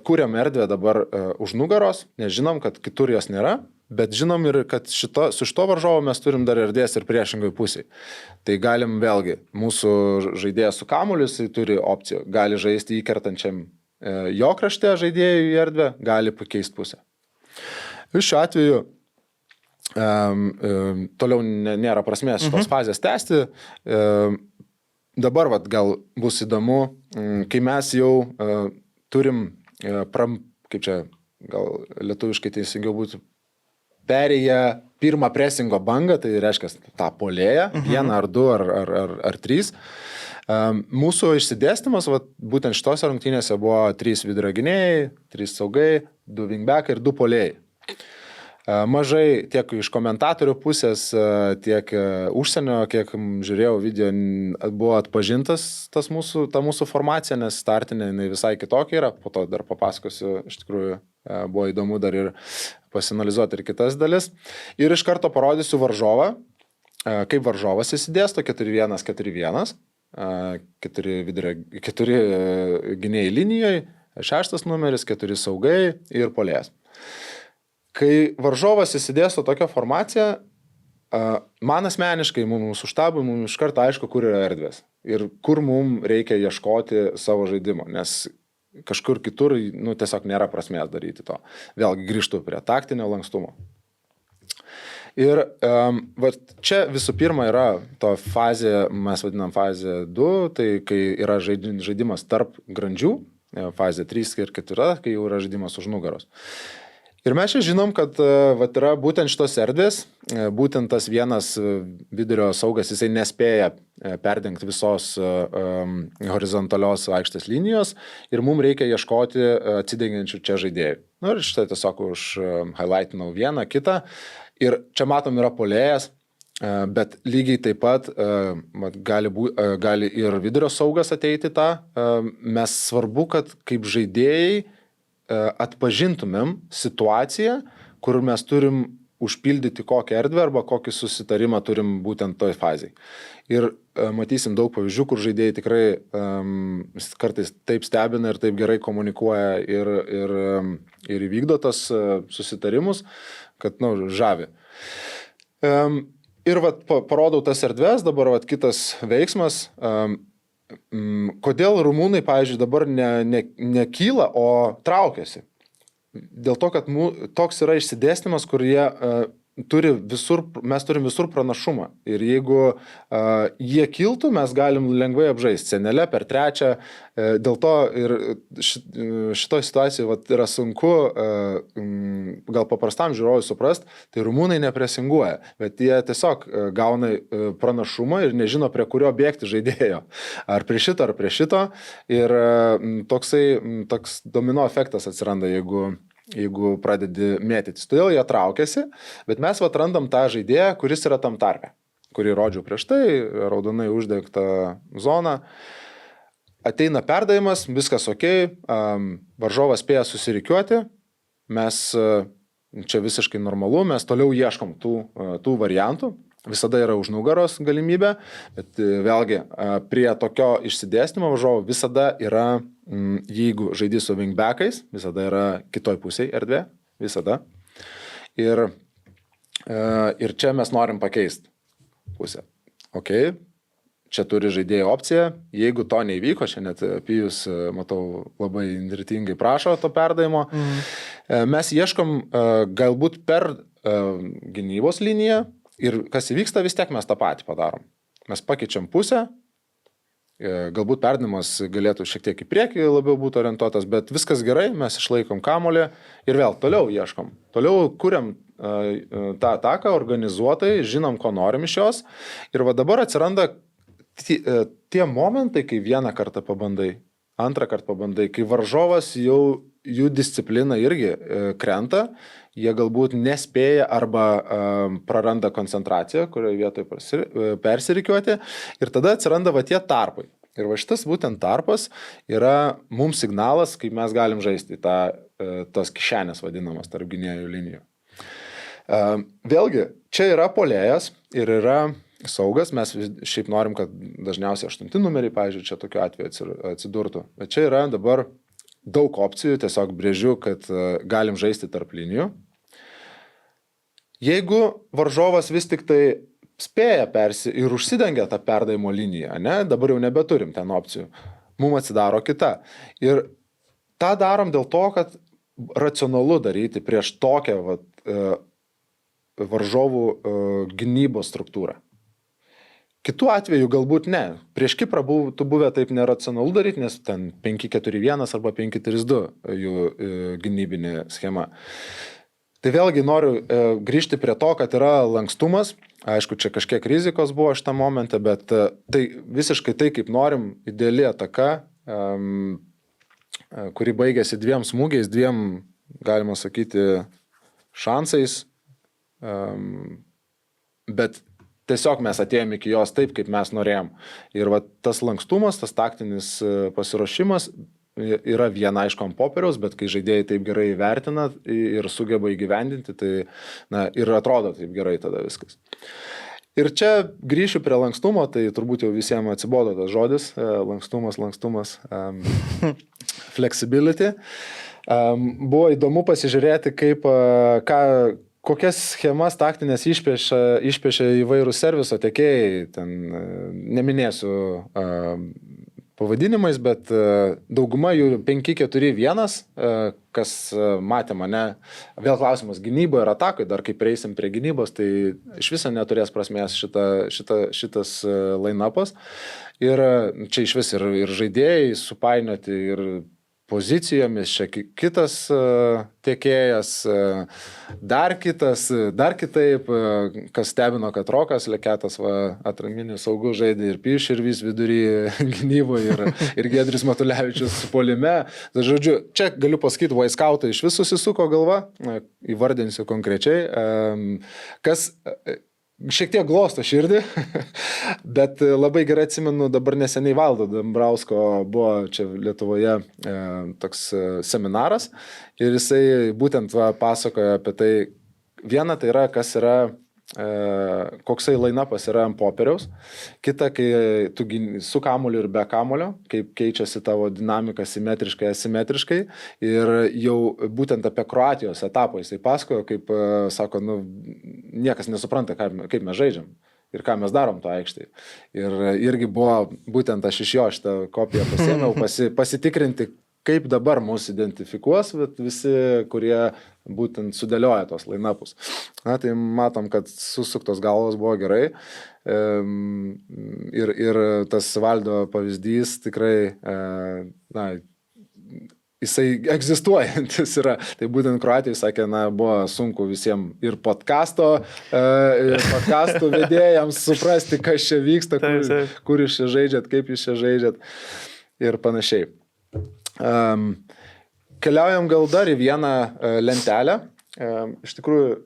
kūrėm erdvę dabar už nugaros, nes žinom, kad kitur jos nėra, bet žinom ir, kad su šito varžovu mes turim dar erdvės ir priešingai pusiai. Tai galim vėlgi, mūsų žaidėjas su kamuoliu, jis turi opcijų, gali žaisti įkertančiam jo krašte žaidėjų į erdvę, gali pakeisti pusę. Ir šiuo atveju toliau nėra prasmės šitos fazės tęsti. Dabar gal bus įdomu, kai mes jau turim, kaip čia, gal lietuviškai teisingiau būtų, perėję pirmą presingo bangą, tai reiškia tą polėją, vieną ar du ar trys. Mūsų išsidėstymas, būtent šitose rungtynėse buvo 3 vidurio gynėjai, 3 saugai, 2 wingbackai ir 2 polėjai. Mažai tiek iš komentatorių pusės, tiek užsienio, kiek žiūrėjau video, buvo atpažintas ta mūsų formacija, nes startinė jinai visai kitokia yra, po to dar papasakosiu, iš tikrųjų buvo įdomu dar ir pasinalizuoti ir kitas dalis. Ir iš karto parodysiu varžovą, kaip varžovas įsidėsto 4-1-4-1, 4 gynėjai linijoje, 6 numeris, 4 saugai ir polėjas. Kai varžovas įsidėsto tokią formaciją, man asmeniškai, mūsų štabui, mums iš karto aišku, kur yra erdvės ir kur mums reikia ieškoti savo žaidimo, nes kažkur kitur tiesiog nėra prasmės daryti to. Vėlgi grįžtu prie taktinio lankstumo. Ir čia visų pirma yra to fazė, mes vadinam fazė 2, tai kai yra žaidimas tarp grandžių, fazė 3 ir 4, kai jau yra žaidimas už nugaros. Ir mes čia žinom, kad yra būtent šitos erdvės, būtent tas vienas vidurio saugas, jisai nespėja perdengti visos horizontalios aikštės linijos ir mums reikia ieškoti atsidengiančių čia žaidėjų. Ir šitą tiesiog highlightinau vieną, kitą. Ir čia matom yra polėjas, bet lygiai taip pat gali ir vidurio saugas ateiti tą. Mes svarbu, kad kaip žaidėjai atpažintumėm situaciją, kur mes turim užpildyti kokią erdvę arba kokį susitarimą turim būtent toj fazėj. Ir matysim daug pavyzdžių, kur žaidėjai tikrai kartais taip stebina ir taip gerai komunikuoja ir įvykdo tas susitarimus, kad žavi. Ir parodau tas erdves, dabar kitas veiksmas. Kodėl rumūnai, pavyzdžiui, dabar nekyla, o traukiasi? Dėl to, kad toks yra išsidėstymas, kur mes turim visur pranašumą. Ir jeigu jie kiltų, mes galim lengvai apžaisti senelę per trečią. Dėl to ir šitoj situacijai yra sunku gal paprastam žiūrovui suprast, tai rumūnai nepresinguoja, bet jie tiesiog gauna pranašumą ir nežino, prie kurio bėgti žaidėjo. Ar prie šito. Ir toks domino efektas atsiranda, jeigu pradedi mėtytis. Todėl jie traukiasi, bet mes randam tą žaidėją, kuris yra tam tarpe, kurį rodžiau prieš tai, raudonai uždegta zona. Ateina perdavimas, viskas ok, varžovas spėja susirikiuoti, mes čia visiškai normalu, mes toliau ieškom tų variantų, visada yra už nugaros galimybė, bet vėlgi prie tokio išsidėstymo varžovo visada yra, jeigu žaidži su wingbackais, visada yra kitoj pusėje erdvė, visada. Ir čia mes norim pakeisti pusę. Ok, čia turi žaidėjo opciją, jeigu to neįvyko, čia net Pijus, matau, labai inirtingai prašo to perdavimo, mes ieškom galbūt per gynybos liniją ir kas įvyksta, vis tiek mes tą patį padarom. Mes pakeičiam pusę, galbūt perdavimas galėtų šiek tiek į priekį labiau būtų orientuotas, bet viskas gerai, mes išlaikom kamuolį ir vėl toliau ieškom. Toliau kuriam tą ataką organizuotai, žinom, ko norim iš jos. Ir dabar atsiranda tie momentai, kai vieną kartą pabandai, antrą kartą pabandai, kai varžovas jau jų disciplina irgi krenta, jie galbūt nespėja arba praranda koncentraciją, kurioje vietoje persirikiuoti, ir tada atsiranda tie tarpai. Ir šitas būtent tarpas yra mums signalas, kaip mes galim žaisti tos kišenės vadinamas tarp gynėjų linijų. Vėlgi, čia yra polėjas ir yra saugas, mes šiaip norim, kad dažniausiai 8 numeriai, pavyzdžiui, čia tokiu atveju atsidurtų. Bet čia yra dabar daug opcijų, tiesiog brėžiu, kad galim žaisti tarp linijų. Jeigu varžovas vis tik tai spėja ir užsidengia tą perdavimo liniją, dabar jau nebeturim ten opcijų, mums atsidaro kita. Ir tą darom dėl to, kad racionalu daryti prieš tokią varžovų gynybos struktūrą. Kitų atvejų galbūt ne. Prieš Kiprą būtų buvę taip neracionalu daryti, nes ten 5-4-1 arba 5-3-2 jų gynybinė schema. Tai vėlgi noriu grįžti prie to, kad yra lankstumas. Aišku, čia kažkiek rizikos buvo šitą momentą, bet tai visiškai tai, kaip norim, ideali ataka, kuri baigėsi 2 smūgiais, 2, galima sakyti, šansais, bet tiesiog mes atėjome iki jos taip, kaip mes norėjom. Ir va, tas lankstumas, tas taktinis pasiruošimas yra viena aišku ant popieriaus, bet kai žaidėjai taip gerai vertina ir sugeba įgyvendinti, tai ir atrodo taip gerai tada viskas. Ir čia grįšiu prie lankstumo, tai turbūt jau visiems atsibodo tas žodis, lankstumas, flexibility. Buvo įdomu pasižiūrėti, kokias schemas taktinės išpiešia įvairūs serviso tiekėjai, ten neminėsiu pavadinimais, bet dauguma jų 5-4-1, kas matė mane, vėl klausimas gynyboje ir atakoje, dar kai prieisim prie gynybos, tai iš viso neturės prasmės šitas line-upas. Ir čia iš vis ir žaidėjai supainioti, ir pozicijomis, čia kitas tiekėjas, dar kitaip, kas stebino, kad Rokas Leketas atraminių saugų žaidė ir Piš ir vis vidury gynyboje ir Giedrius Matulevičius puolime. Tai žodžiu, čia galiu pasakyti, Vaiskautai iš vis susisuko galva, įvardinsiu konkrečiai, kas šiek tiek glosto širdį, bet labai gerai atsimenu, dabar neseniai Valdo Dambrausko buvo čia Lietuvoje toks seminaras ir jisai būtent pasakojo apie tai, viena tai yra, kas yra, koksai line-upas yra ant popieriaus, kita, kai tu su kamuoliu ir be kamuolio, kaip keičiasi tavo dinamika simetriškai, asimetriškai ir jau būtent apie Kroatijos etapą jisai pasakojo, kaip sako, niekas nesupranta, kaip mes žaidžiam ir ką mes darom to aikštėje. Ir irgi buvo, būtent aš iš jo šitą kopiją pasėmiau, pasitikrinti, kaip dabar mus identifikuos, bet visi, kurie būtent sudėlioja tos line-upus. Tai matom, kad susuktos galvos buvo gerai. Ir tas Valdo pavyzdys tikrai, jisai egzistuojantis yra. Tai būtent Kroatijai sakė, buvo sunku visiems ir podcastų vedėjams suprasti, kas čia vyksta, kur jūs čia žaidžiat, kaip jūs čia žaidžiat ir panašiai. Keliaujam gal dar į vieną lentelę. Iš tikrųjų,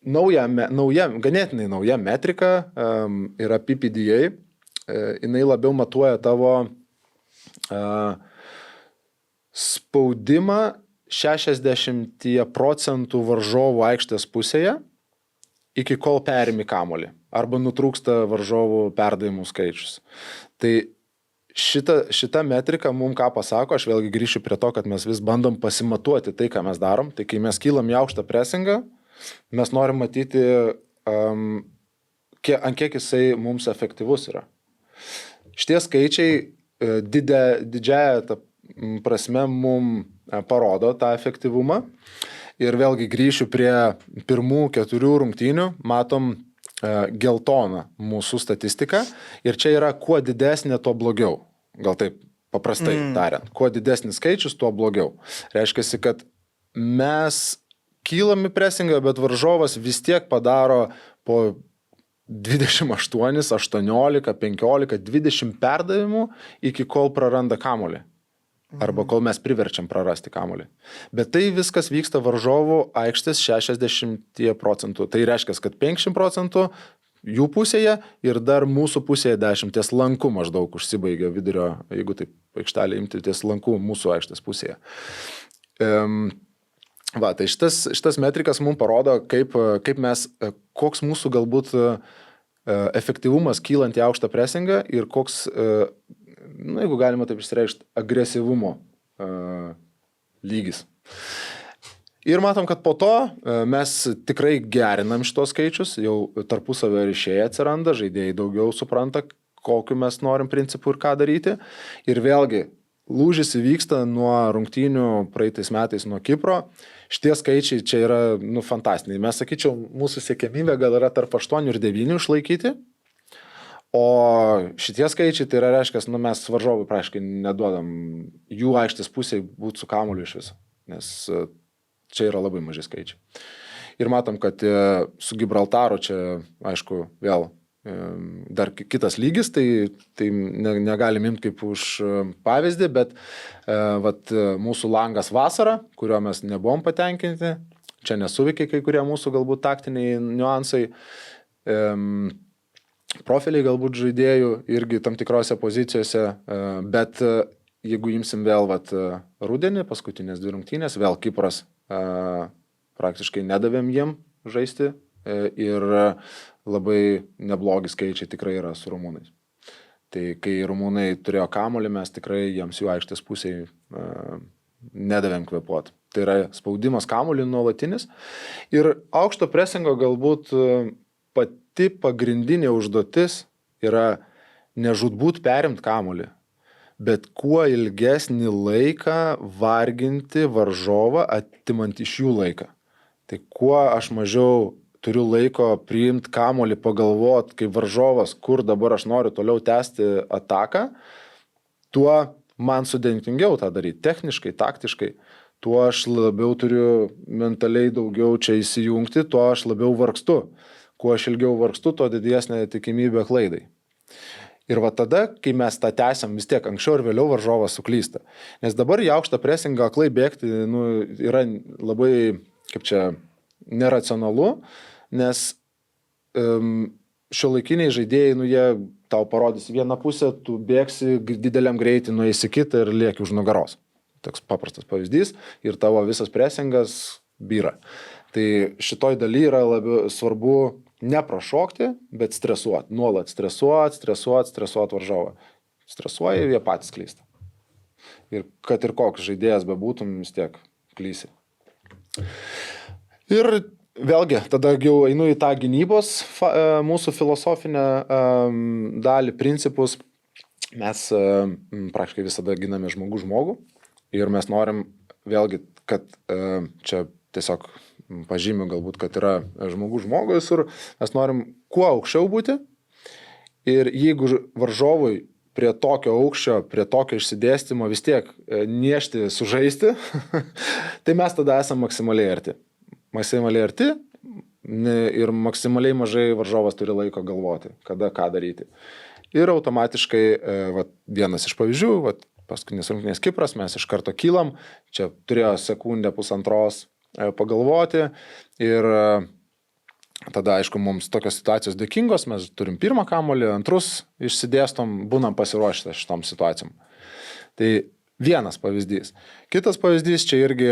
ganėtinai nauja metrika yra PPDA. Jinai labiau matuoja tavo spaudimą 60% varžovų aikštės pusėje, iki kol perimi kamuolį, arba nutrūksta varžovų perdavimų skaičius. Tai šita metrika mums ką pasako, aš vėlgi grįšiu prie to, kad mes vis bandom pasimatuoti tai, ką mes darom. Tai kai mes kylam į aukštą presingą, mes norim matyti, ant kiek jisai mums efektyvus yra. Šitie skaičiai didžiąją prasme mums parodo tą efektyvumą. Ir vėlgi grįšiu prie pirmų 4 rungtynių, matom geltoną mūsų statistiką ir čia yra kuo didesnė, tuo blogiau. Gal taip paprastai tariant. Kuo didesnis skaičius, tuo blogiau. Reiškia, kad mes kylam į presingą, bet varžovas vis tiek padaro po 28, 18, 15, 20 perdavimų iki kol praranda kamuolį. Arba kol mes priverčiam prarasti kamuolį. Bet tai viskas vyksta varžovų aikštės 60%. Tai reiškia, kad 50% jų pusėje ir dar mūsų pusėje 10 ties lanku maždaug užsibaigia vidurio, jeigu taip aikštelė imti ties lanku mūsų aikštės pusėje. Tai šitas metrikas mums parodo, kaip mes, koks mūsų galbūt efektyvumas kylant į aukštą presingą ir koks, jeigu galima taip išsireikšti, agresyvumo lygis. Ir matom, kad po to mes tikrai gerinam šitos skaičius, jau tarpusavio ryšiai atsiranda, žaidėjai daugiau supranta, kokiu mes norim principų ir ką daryti. Ir vėlgi, lūžis įvyksta nuo rungtynių praeitais metais nuo Kipro. Šitie skaičiai čia yra fantastiniai. Mes sakyčiau, mūsų siekiamybė gal yra tarp 8 ir 9 išlaikyti. O šitie skaičiai, tai yra reiškia, mes varžovui praškai neduodam jų aikštės pusėje būti su kamuoliu iš viso, nes čia yra labai maži skaičiai. Ir matom, kad su Gibraltaru čia, aišku, vėl dar kitas lygis, tai negalim imti kaip už pavyzdį, bet vat, mūsų langas vasarą, kurio mes nebuvom patenkinti, čia nesuveikia kai kurie mūsų galbūt taktiniai niuansai, profiliai galbūt žaidėjų irgi tam tikrose pozicijose, bet jeigu imsim vėl vat, rudenį, paskutinės 2 rungtynės, vėl Kipras praktiškai nedavėm jiem žaisti ir labai neblogi skaičiai tikrai yra su rumūnais. Tai kai rumūnai turėjo kamuolį, mes tikrai jiems jų aikštės pusėje nedavėm kvėpuoti. Tai yra spaudimas kamuolį nuolatinis ir aukšto presingo galbūt pati pagrindinė užduotis yra nežudbūt perimti kamuolį, bet kuo ilgesnį laiką varginti varžovą, atimant iš jų laiką. Tai kuo aš mažiau turiu laiko priimti kamuolį, pagalvoti, kaip varžovas, kur dabar aš noriu toliau tęsti ataką, tuo man sudėtingiau tą daryti, techniškai, taktiškai. Tuo aš labiau turiu mentaliai daugiau čia įsijungti, tuo aš labiau vargstu. Kuo aš ilgiau vargstu, tuo didesnė tikimybė klaidai. Ir va tada, kai mes tą tęsiam, vis tiek anksčiau ir vėliau varžovas suklysta. Nes dabar į aukštą presingą aklai bėgti yra labai, kaip čia, neracionalu, nes šiuolaikiniai žaidėjai, jie tau parodys vieną pusę, tu bėgsi dideliam greitį, nueisi kitą ir lieki už nugaros. Toks paprastas pavyzdys ir tavo visas presingas byra. Tai šitoj daly yra labiau svarbu neprašokti, bet stresuoti. Nuolat stresuoti varžovą. Stresuoja ir jie patys klysta. Ir kad ir koks žaidėjas bebūtum, vis tiek klysi. Ir vėlgi, tada jau einu į tą gynybos mūsų filosofinę dalį, principus. Mes praktiškai visada giname žmogų ir mes norim vėlgi, kad čia tiesiog pažymiu galbūt, kad yra žmogus ir mes norim kuo aukščiau būti ir jeigu varžovui prie tokio aukščio, prie tokio išsidėstymo vis tiek niešti, sužaisti, tai mes tada esame maksimaliai arti. Maksimaliai arti ir maksimaliai mažai varžovas turi laiko galvoti, kada ką daryti. Ir automatiškai, vienas iš pavyzdžių, paskutinis rungtynės Kipras, mes iš karto kylam, čia turėjo sekundę pusantros pagalvoti ir tada, aišku, mums tokios situacijos dėkingos, mes turim pirmą kamuolį, antrus išsidėstom, būnam pasiruošę šitom situacijom. Tai vienas pavyzdys. Kitas pavyzdys, čia irgi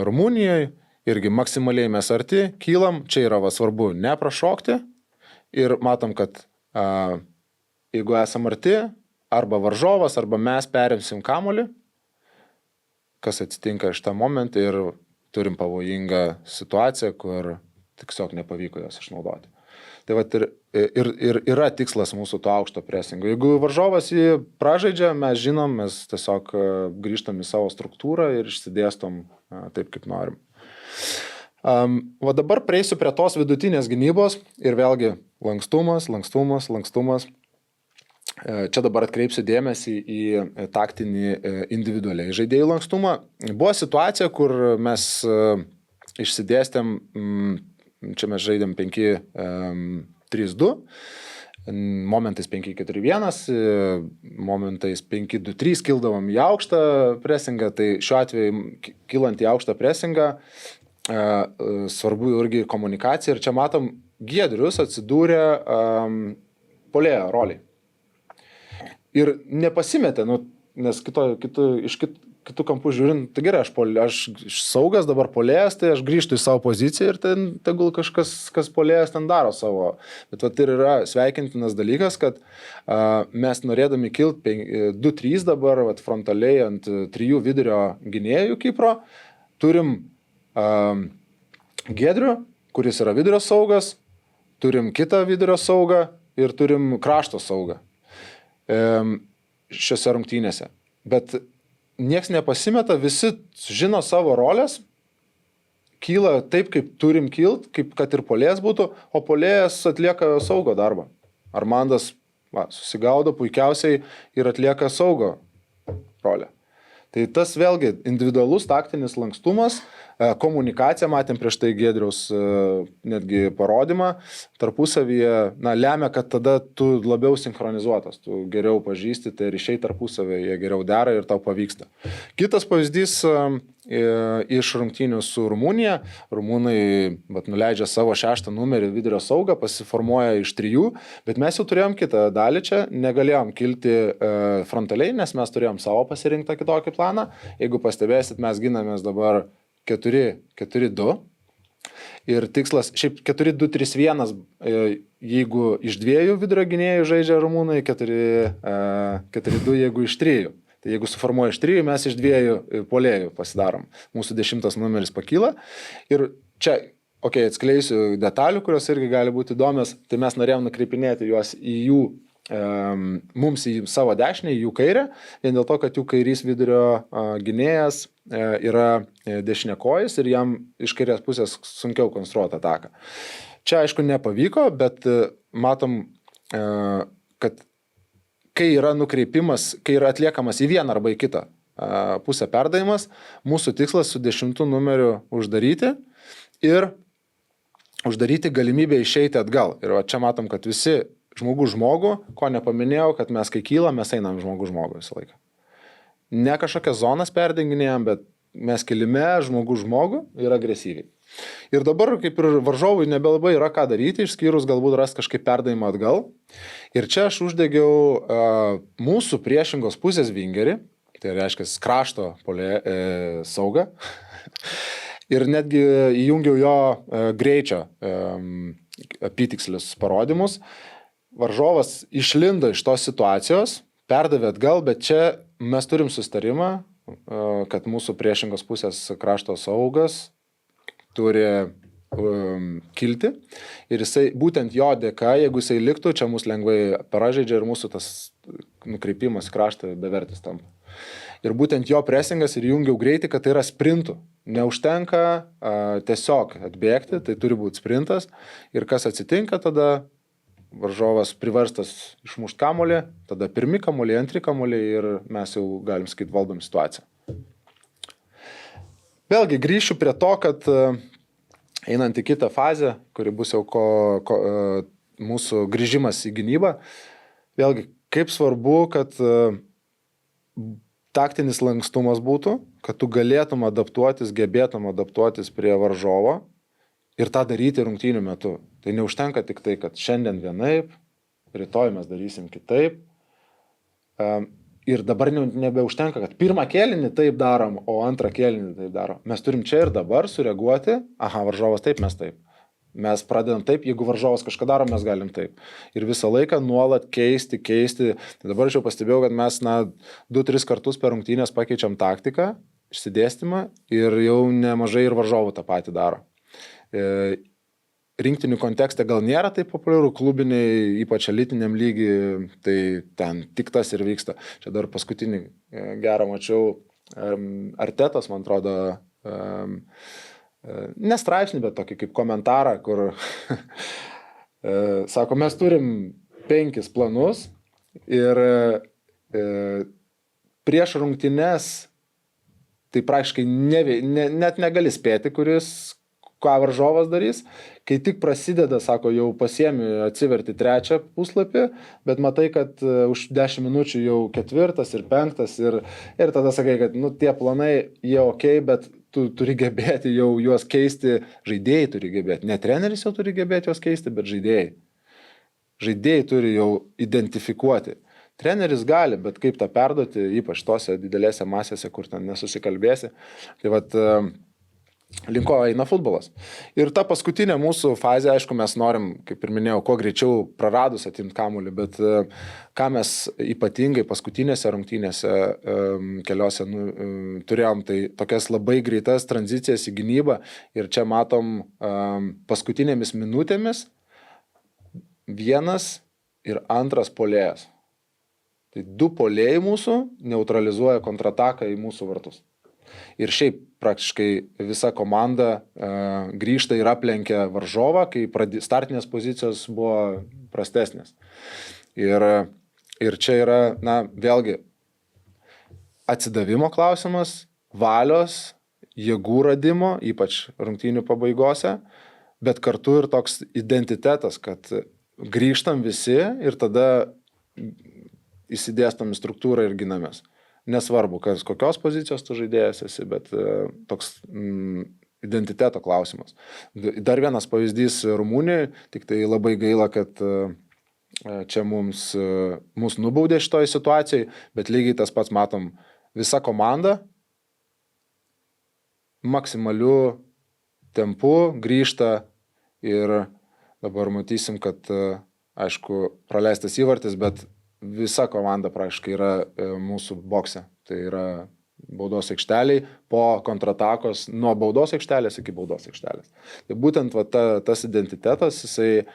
Rumunijoje, irgi maksimaliai mes arti, kylam, čia yra svarbu neprašokti ir matom, kad jeigu esam arti, arba varžovas, arba mes perimsim kamuolį, kas atsitinka šitą momentą ir turim pavojingą situaciją, kur tiesiog nepavyko jos išnaudoti. Tai ir yra tikslas mūsų to aukšto presingo. Jeigu varžovas jį pražaidžia, mes žinom, mes tiesiog grįžtam į savo struktūrą ir išsidėstom taip, kaip norim. O dabar prieisiu prie tos vidutinės gynybos ir vėlgi lankstumas. Čia dabar atkreipsiu dėmesį į taktinį individualiai žaidėjų lankstumą. Buvo situacija, kur mes išsidėstėm, čia mes žaidėm 5-3-2, momentais 5-4-1, momentais 5-2-3 kildavom į aukštą presingą, tai šiuo atveju kilant į aukštą presingą svarbu irgi komunikacija ir čia matom Giedrius atsidūrė puolėjo roliai. Ir nepasimetė, nes iš kitų kampų žiūrint, tai gerai, aš saugas dabar puolėjas, tai aš grįžtu į savo poziciją ir ten tegul kažkas, kas puolėjas ten daro savo. Bet ir yra sveikintinas dalykas, kad mes norėdami kilti 2-3 dabar frontaliai ant 3 vidurio gynėjų Kipro, turim Giedrių, kuris yra vidurio saugas, turim kitą vidurio saugą ir turim krašto saugą šiose rungtynėse. Bet nieks nepasimeta, visi žino savo rolės, kyla taip, kaip turim kilt, kaip kad ir puolėjas būtų, o puolėjas atlieka saugo darbą. Armandas susigaudo puikiausiai ir atlieka saugo rolę. Tai tas vėlgi individualus taktinis lankstumas, komunikacija, matėm prieš tai Giedriaus netgi parodymą, tarpusavyje lemia, kad tada tu labiau sinchronizuotas, tu geriau pažįsti, tai ryšiai tarpusavyje jie geriau dera ir tau pavyksta. Kitas pavyzdys iš rungtynių su Rumunija. Rumūnai nuleidžia savo 6 numerį vidurio saugą, pasiformuoja iš 3, bet mes jau turėjom kitą dalį čia, negalėjom kilti frontaliai, nes mes turėjom savo pasirinktą kitokį planą. Jeigu pastebėsit, mes ginamės dabar 4-4-2. Ir tikslas, šiaip 4-2-3-1, jeigu iš 2 vidurio gynėjų žaidžia rumūnai, 4-2, jeigu iš 3. Tai jeigu suformuoja iš 3, mes iš 2 puolėjų pasidarom. Mūsų 10 numeris pakyla. Ir čia, atskleisiu detalių, kurios irgi gali būti įdomios, tai mes norėjom nukreipinėti juos į jų, mums į savo dešinę, į jų kairę, vien dėl to, kad jų kairys vidurio gynėjas yra dešinėkojis ir jam iš kairės pusės sunkiau konstruoti ataką. Čia, aišku, nepavyko, bet matom, kad kai yra nukreipimas, kai yra atliekamas į vieną arba į kitą pusę perdavimas, mūsų tikslas su 10 numeriu uždaryti ir uždaryti galimybę išeiti atgal. Ir čia matom, kad visi žmogų, ko nepaminėjau, kad mes kai kylam, mes einam žmogų visą laiką. Ne kažkokias zonas perdenginėjom, bet mes kilime žmogų ir agresyviai. Ir dabar, kaip ir varžovui, nebelabai yra ką daryti, išskyrus galbūt rast kažkaip perdavimą atgal. Ir čia aš uždegiau mūsų priešingos pusės vingerį, tai reiškia krašto saugą. Ir netgi įjungiau jo greičio apytikslius parodymus. Varžovas išlindo iš tos situacijos, perdavė atgal, bet čia mes turim sustarimą, kad mūsų priešingos pusės krašto saugas turi kilti ir jisai, būtent jo dėka, jeigu jisai liktų, čia mus lengvai pražaidžia ir mūsų tas nukreipimas kraštą bevertis tampa. Ir būtent jo presingas ir jungiau greitį, kad tai yra sprintų. Neužtenka tiesiog atbėgti, tai turi būti sprintas ir kas atsitinka tada, varžovas priverstas išmušti kamuolį, tada pirmi kamuoliai, antri kamuoliai ir mes jau galim sakyti valdom situaciją. Vėlgi grįšiu prie to, kad einant į kitą fazę, kuri bus jau mūsų grįžimas į gynybą, vėlgi kaip svarbu, kad taktinis lankstumas būtų, kad tu galėtum adaptuotis, gebėtum adaptuotis prie varžovo ir tą daryti rungtynių metu. Tai neužtenka tik tai, kad šiandien vienaip, rytoj mes darysim kitaip. Ir dabar nebeužtenka, kad pirmą kėlinį taip darom, o antrą kėlinį taip darom. Mes turim čia ir dabar sureaguoti, varžovas taip, mes taip. Mes pradedam taip, jeigu varžovas kažką darom, mes galim taip. Ir visą laiką nuolat keisti. Tai dabar aš jau pastebėjau, kad mes 2-3 kartus per rungtynės pakeičiam taktiką, išsidėstymą ir jau nemažai ir varžovų tą patį daro. Rinktinių kontekste gal nėra taip populiaru, klubiniai, ypač elitiniam lygiui, tai ten tik tas ir vyksta. Čia dar paskutinį gerą mačiau, Artetos, man atrodo, ne straipsnį, bet tokį kaip komentarą, kur sako, mes turim 5 planus ir prieš rungtynes tai praktiškai net negali spėti, ką varžovas darys. Kai tik prasideda, sako, jau pasiemi, atsiverti 3 puslapį, bet matai, kad už 10 minučių jau 4 ir 5 ir tada sakai, kad tie planai, jie okei, bet tu turi gebėti jau juos keisti, žaidėjai turi gebėti. Ne treneris jau turi gebėti juos keisti, bet žaidėjai. Žaidėjai turi jau identifikuoti. Treneris gali, bet kaip tą perduoti, ypač tose didelėse masėse, kur ten nesusikalbėsi. Tai vat link ko eina futbolas. Ir ta paskutinė mūsų fazė, aišku, mes norim, kaip ir minėjau, kuo greičiau praradus atimti kamuolį, bet ką mes ypatingai paskutinėse rungtynėse keliose turėjom, tai tokias labai greitas tranzicijas į gynybą ir čia matom paskutinėmis minutėmis 1 ir 2 puolėjas. Tai 2 puolėjai mūsų neutralizuoja kontrataką į mūsų vartus. Ir šiaip praktiškai visa komanda grįžta ir aplenkia varžovą, kai startinės pozicijos buvo prastesnės. Ir čia yra, na, vėlgi, atsidavimo klausimas, valios, jėgų radimo, ypač rungtynių pabaigose, bet kartu ir toks identitetas, kad grįžtam visi ir tada įsidėstam į struktūrą ir ginamės. Nesvarbu, kokios pozicijos tu žaidėjas esi, bet toks identiteto klausimas. Dar vienas pavyzdys Rumunijai, tik tai labai gaila, kad čia mus nubaudė šitoj situacijai, bet lygiai tas pats matom, visa komanda maksimaliu tempu grįžta ir dabar matysim, kad aišku praleistas įvartis, bet visa komanda praktiškai yra mūsų bokse. Tai yra baudos aikšteliai po kontratakos nuo baudos aikštelės iki baudos aikštelės. Tai būtent tas identitetas, jisai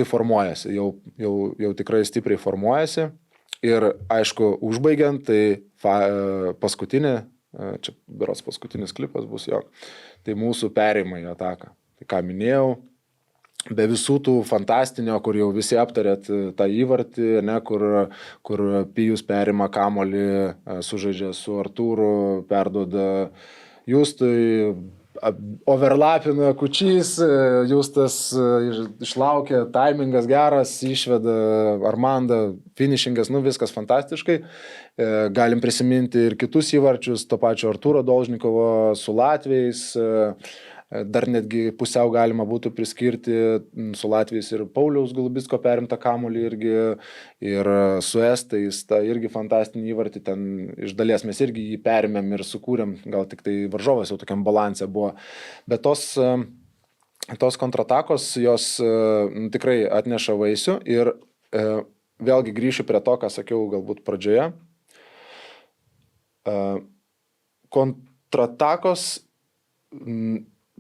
formuojasi, jau tikrai stipriai formuojasi. Ir aišku, užbaigiant, tai paskutinė, čia berods paskutinis klipas bus jo, tai mūsų perėjimai į ataką. Tai ką minėjau, be visų tų fantastinio, kur jau visi aptarėt tą įvartį, ne, kur Pijus perima kamuolį, sužaidžia su Artūru, perduoda Justui, overlapina Kučys, Justas išlaukė, taimingas geras, išveda Armandą, finishingas, viskas fantastiškai. Galim prisiminti ir kitus įvarčius, to pačio Artūro Dolžnikovo su latviais, dar netgi pusiau galima būtų priskirti su latviais ir Pauliaus Golubicko perimtą kamuolį irgi, ir su estais, tą irgi fantastinį įvartį, ten iš dalies mes irgi jį perimėm ir sukūrėm, gal tik tai varžovas jau tokiam balanse buvo. Bet tos kontratakos, jos tikrai atneša vaisių ir vėlgi grįšiu prie to, ką sakiau galbūt pradžioje. Kontratakos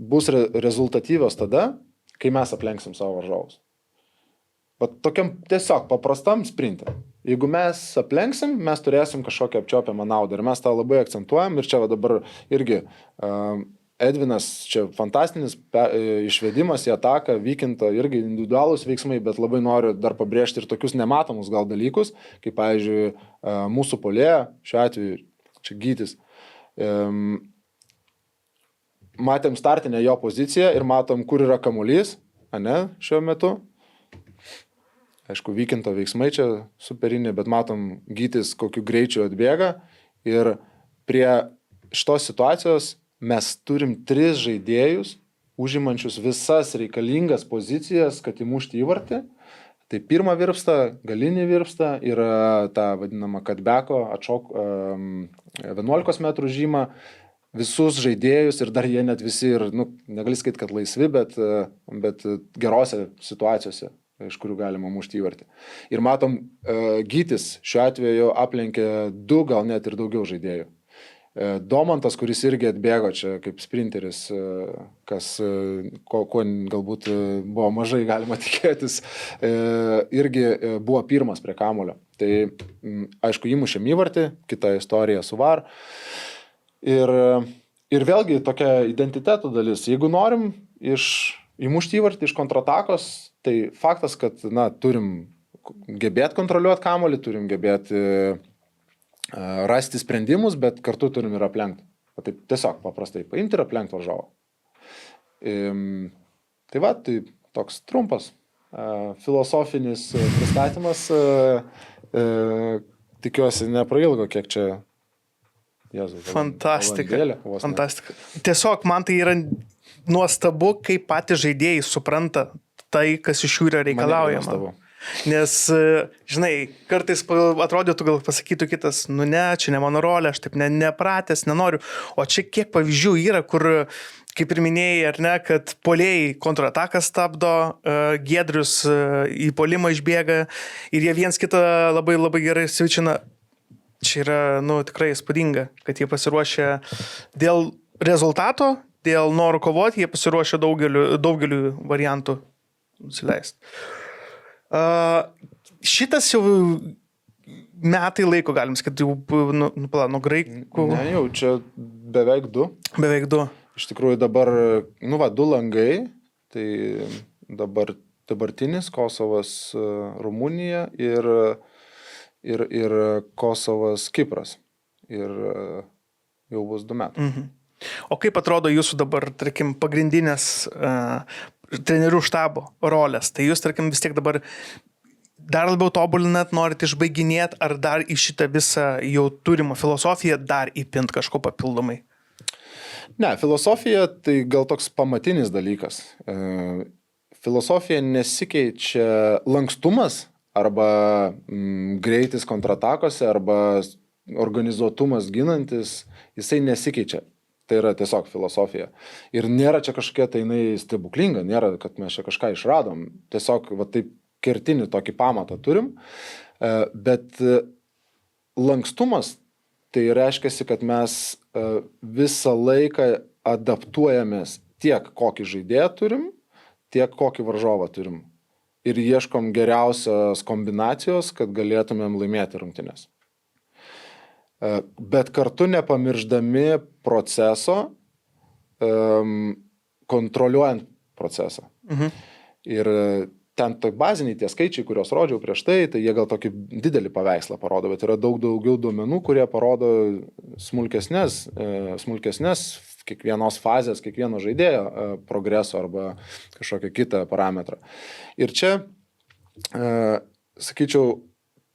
bus rezultatyvios tada, kai mes aplenksim savo varžovus. Bet tokiam tiesiog paprastam sprinte. Jeigu mes aplenksim, mes turėsim kažkokią apčiopiamą naudą ir mes tą labai akcentuojam ir čia dabar irgi Edvinas, čia fantastinis išvedimas į ataką, Vykinto irgi individualūs veiksmai, bet labai noriu dar pabrėžti ir tokius nematomus gal dalykus, kaip pavyzdžiui mūsų puolėja, šiuo atveju čia Gytis, matėm startinę jo poziciją ir matom, kur yra kamuolys, šiuo metu. Aišku, Vykinto veiksmai čia superinė, bet matom Gytis, kokiu greičiu atbėga. Ir prie šitos situacijos mes turim 3 žaidėjus, užimančius visas reikalingas pozicijas, kad įmušti įvartį. Tai pirmą virpstą, galinį virpstą ir tą vadinamą cutbacko, 11 metrų žymą. Visus žaidėjus ir dar jie net visi ir, negali sakyti, kad laisvi, bet gerose situacijose, iš kurių galima mušti įvartį. Ir matom, Gytis šiuo atveju aplenkė 2, gal net ir daugiau žaidėjų. Domantas, kuris irgi atbėgo čia kaip sprinteris, ko galbūt buvo mažai galima tikėtis, irgi buvo pirmas prie kamuolio. Tai, aišku, įmušėm įvartį, kita istorija su VAR. Ir vėlgi tokia identiteto dalis. Jeigu norim įmušti įvartį iš kontratakos, tai faktas, kad turim gebėti kontroliuoti kamuolį, turim gebėti rasti sprendimus, bet kartu turim ir aplenkti. Taip tiesiog paprastai paimti ir aplenkti varžovą. Tai toks trumpas filosofinis pristatymas. Tikiuosi neprailgo, kiek čia. Fantastika. Tiesiog man tai yra nuostabu, kaip patys žaidėjai supranta tai, kas iš jų yra reikalaujama. Nes, žinai, kartais atrodytų, gal pasakytų kitas, ne, čia ne mano rolė, aš taip nepratęs, nenoriu. O čia kiek pavyzdžių yra, kur, kaip ir minėjai, ar ne, kad puolėjai kontrataką stabdo, Giedrius į puolimą išbėga ir jie viens kitą labai labai gerai svičina. Čia yra, tikrai įspūdinga, kad jie pasiruošę dėl rezultato, dėl norų kovoti, jie pasiruošę daugeliu variantų nusileisti. Šitas jau metai laiko, galim sakyti, jau nuo graikų. Ne, jau čia beveik 2. Beveik 2. Iš tikrųjų dabar, 2 langai, tai dabartinis Kosovas, Rumunija ir Kosovas, Kipras. Ir jau bus 2 metai. Mhm. O kaip atrodo jūsų dabar, tarkim, pagrindinės trenerių štabo rolės? Tai jūs, tarkim, vis tiek dabar dar labiau tobulinat, norit išbaiginėti, ar dar į šitą visą jau turimą filosofiją dar įpint kažko papildomai? Ne, filosofija tai gal toks pamatinis dalykas. Filosofija nesikeičia, lankstumas arba greitis kontratakose arba organizuotumas ginantis, jisai nesikeičia. Tai yra tiesiog filosofija. Ir nėra čia kažkokia tai jinai stebuklinga, nėra, kad mes čia kažką išradom. Tiesiog va, taip kertinį tokį pamatą turim. Bet lankstumas tai reiškia, kad mes visą laiką adaptuojamės tiek kokį žaidėją turim, tiek kokį varžovą turim. Ir ieškom geriausios kombinacijos, kad galėtumėm laimėti rungtynes. Bet kartu nepamirždami proceso, kontroliuojant procesą. Mhm. Ir ten baziniai tie skaičiai, kuriuos rodžiau prieš tai jie gal tokį didelį paveikslą parodo, bet yra daug daugiau duomenų, kurie parodo smulkesnės kiekvienos fazės, kiekvieno žaidėjo progreso arba kažkokią kitą parametrą. Ir čia, sakyčiau,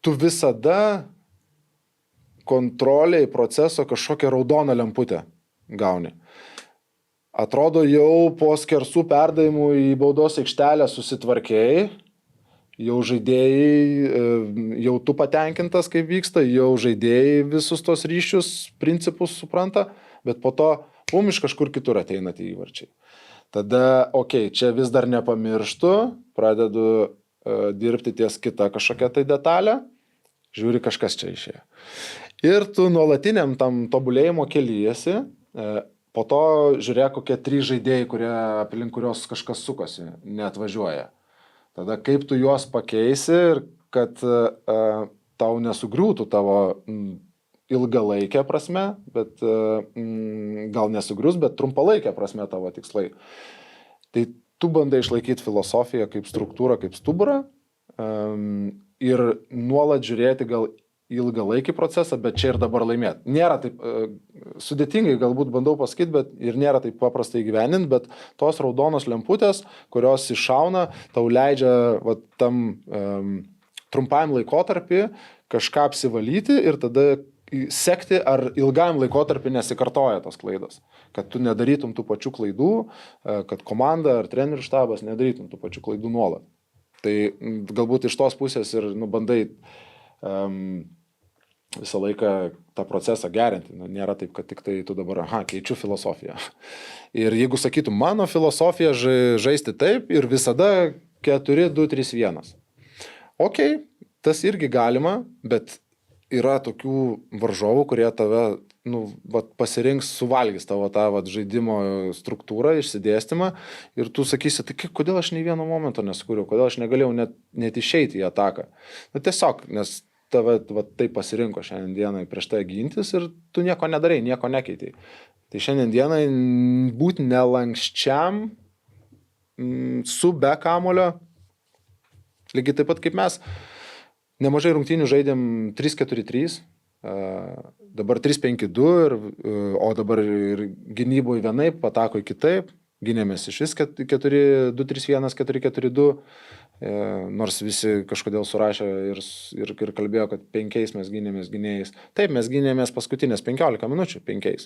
tu visada kontroliai proceso kažkokią raudoną lemputę gauni. Atrodo, jau po skersų perdavimų į baudos aikštelę susitvarkėjai, jau žaidėjai, jau tu patenkintas, kaip vyksta, jau žaidėjai visus tos ryšius, principus supranta, bet po to iš kažkur kitur ateina tie įvarčiai. Tada, čia vis dar nepamirštu, pradedu dirbti ties kitą kažkokią tai detalę, žiūri, kažkas čia išėjo. Ir tu nuolatiniam tam tobulėjimo kelyjesi, po to žiūrėk, kokie 3 žaidėjai, aplink kurios kažkas sukosi, neatvažiuoja. Tada kaip tu juos pakeisi ir kad tau nesugriūtų tavo ilgalaikė prasme, bet gal nesugrius, bet trumpalaikė prasme tavo tikslai. Tai tu bandai išlaikyti filosofiją kaip struktūrą, kaip stuburą ir nuolat žiūrėti gal ilgalaikį procesą, bet čia ir dabar laimėti. Nėra taip sudėtingai, galbūt bandau pasakyti, bet ir nėra taip paprastai gyveninti, bet tos raudonos lemputės, kurios iššauna, tau leidžia tam trumpajam laikotarpį kažką apsivalyti ir tada sekti, ar ilgam laikotarpį nesikartoja tos klaidos. Kad tu nedarytum tų pačių klaidų, kad komanda ar trenerių štabas nedarytum tų pačių klaidų nuolat. Tai galbūt iš tos pusės ir bandai visą laiką tą procesą gerinti. Nėra taip, kad tik tai tu dabar, keičiu filosofiją. Ir jeigu sakytum, mano filosofija žaisti taip ir visada 4-2-3-1. Tas irgi galima, bet yra tokių varžovų, kurie tave pasirinks, suvalgys tavo tą žaidimo struktūrą, išsidėstymą ir tu sakysi, tai kodėl aš nei vieno momento nesukūriau, kodėl aš negalėjau net išeiti į ataką. Tiesiog, nes tave taip pasirinko šiandien dienai prieš tai gintis ir tu nieko nedarai, nieko nekeitei. Tai šiandien dienai būti nelankščiam su be kamulio, lygiai taip pat kaip mes, nemažai rungtynių žaidėm 3-4-3, dabar 3-5-2, o dabar ir gynyboje vienaip, atakoje kitaip, gynėmės iš vis 4-2-3-1, 4-4-2, nors visi kažkodėl surašė ir kalbėjo, kad 5 mes gynėmės gynėjais. Taip, mes gynėmės paskutinės 15 minučių 5.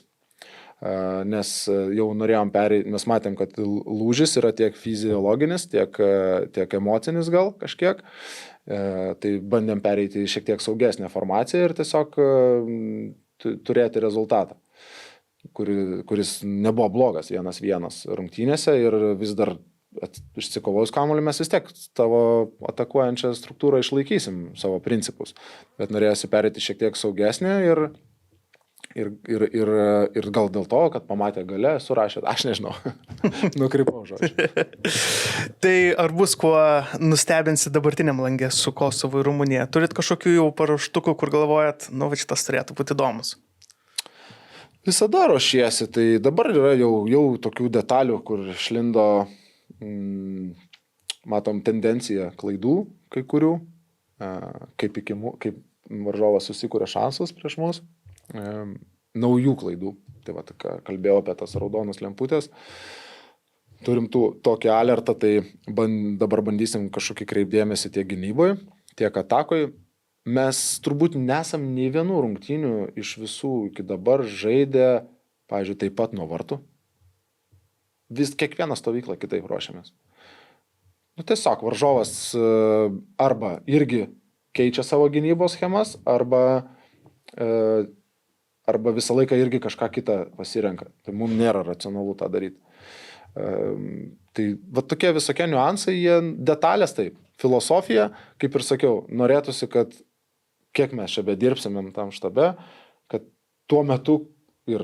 Nes jau norėjom pereiti, mes matėm, kad lūžis yra tiek fiziologinis, tiek emocinis gal kažkiek. Tai bandėm pereiti šiek tiek saugesnę formaciją ir tiesiog turėti rezultatą, kuris nebuvo blogas 1-1 rungtynėse ir vis dar išsikovojus kamuolį mes vis tiek tavo atakuojančią struktūrą išlaikysim savo principus, bet norėjosi pereiti šiek tiek saugesnę Ir gal dėl to, kad pamatė gale, surašė, aš nežinau, nukrypau žodžiu. Tai ar bus kuo nustebinsi dabartiniam langė su Kosovu ir Rumunija? Turit kažkokių jau paruoštukų, kur galvojat, nu, va šitas turėtų būti įdomus? Visada ruošiesi, tai dabar yra jau tokių detalių, kur išlindo, matom, tendenciją klaidų kai kurių, kaip varžovas susikūrė šansus prieš mus. Naujų klaidų. Tai va, kalbėjau apie tas raudonas lemputės. Turim tokį alertą, tai dabar bandysim kažkokį kreipdėmėsi tiek gynyboje, tiek atakoje. Mes turbūt nesam nei vienų rungtynių iš visų iki dabar žaidę, pavyzdžiui, taip pat nuo vartų. Kiekvieną stovyklą kitaip ruošiamės. Nu, tiesiog varžovas arba irgi keičia savo gynybos schemas, arba visą laiką irgi kažką kitą pasirenka. Tai mums nėra racionalu tą daryti. Tai va tokie visokie niuansai, jie detalės taip. Filosofija, kaip ir sakiau, norėtųsi, kad kiek mes čia bedirbsimėm tam štabe, kad tuo metu ir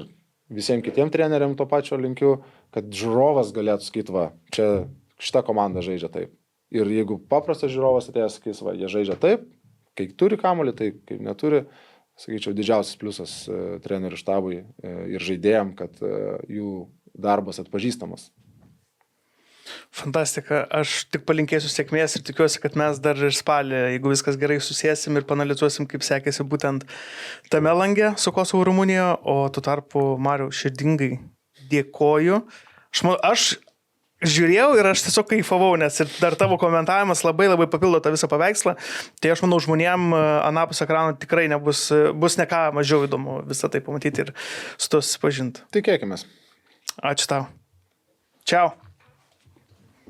visiems kitiem treneriam to pačio linkiu, kad žiūrovas galėtų sakyti, va, čia šita komanda žaidžia taip. Ir jeigu paprastas žiūrovas atėjęs sakys, va, jie žaidžia taip, kai turi kamuolį, tai kaip neturi, sakyčiau, didžiausias pliusas trenerių štabui ir žaidėjam, kad jų darbas atpažįstamas. Fantastika. Aš tik palinkėsiu sėkmės ir tikiuosi, kad mes dar ir spalį, jeigu viskas gerai, susėsim ir panalizuosim, kaip sekėsi būtent tame lange su Kosovu ir Rumunija, o tu tarpu, Mariau, širdingai dėkoju. Aš žiūrėjau ir aš tiesiog kaifavau, nes ir dar tavo komentavimas labai papildo tą visą paveikslą. Tai aš manau, žmonėm anapus ekrano tikrai bus ne ką mažiau įdomu visą tai pamatyti ir su to susipažinti. Tikėkimės. Ačiū tau. Čiau.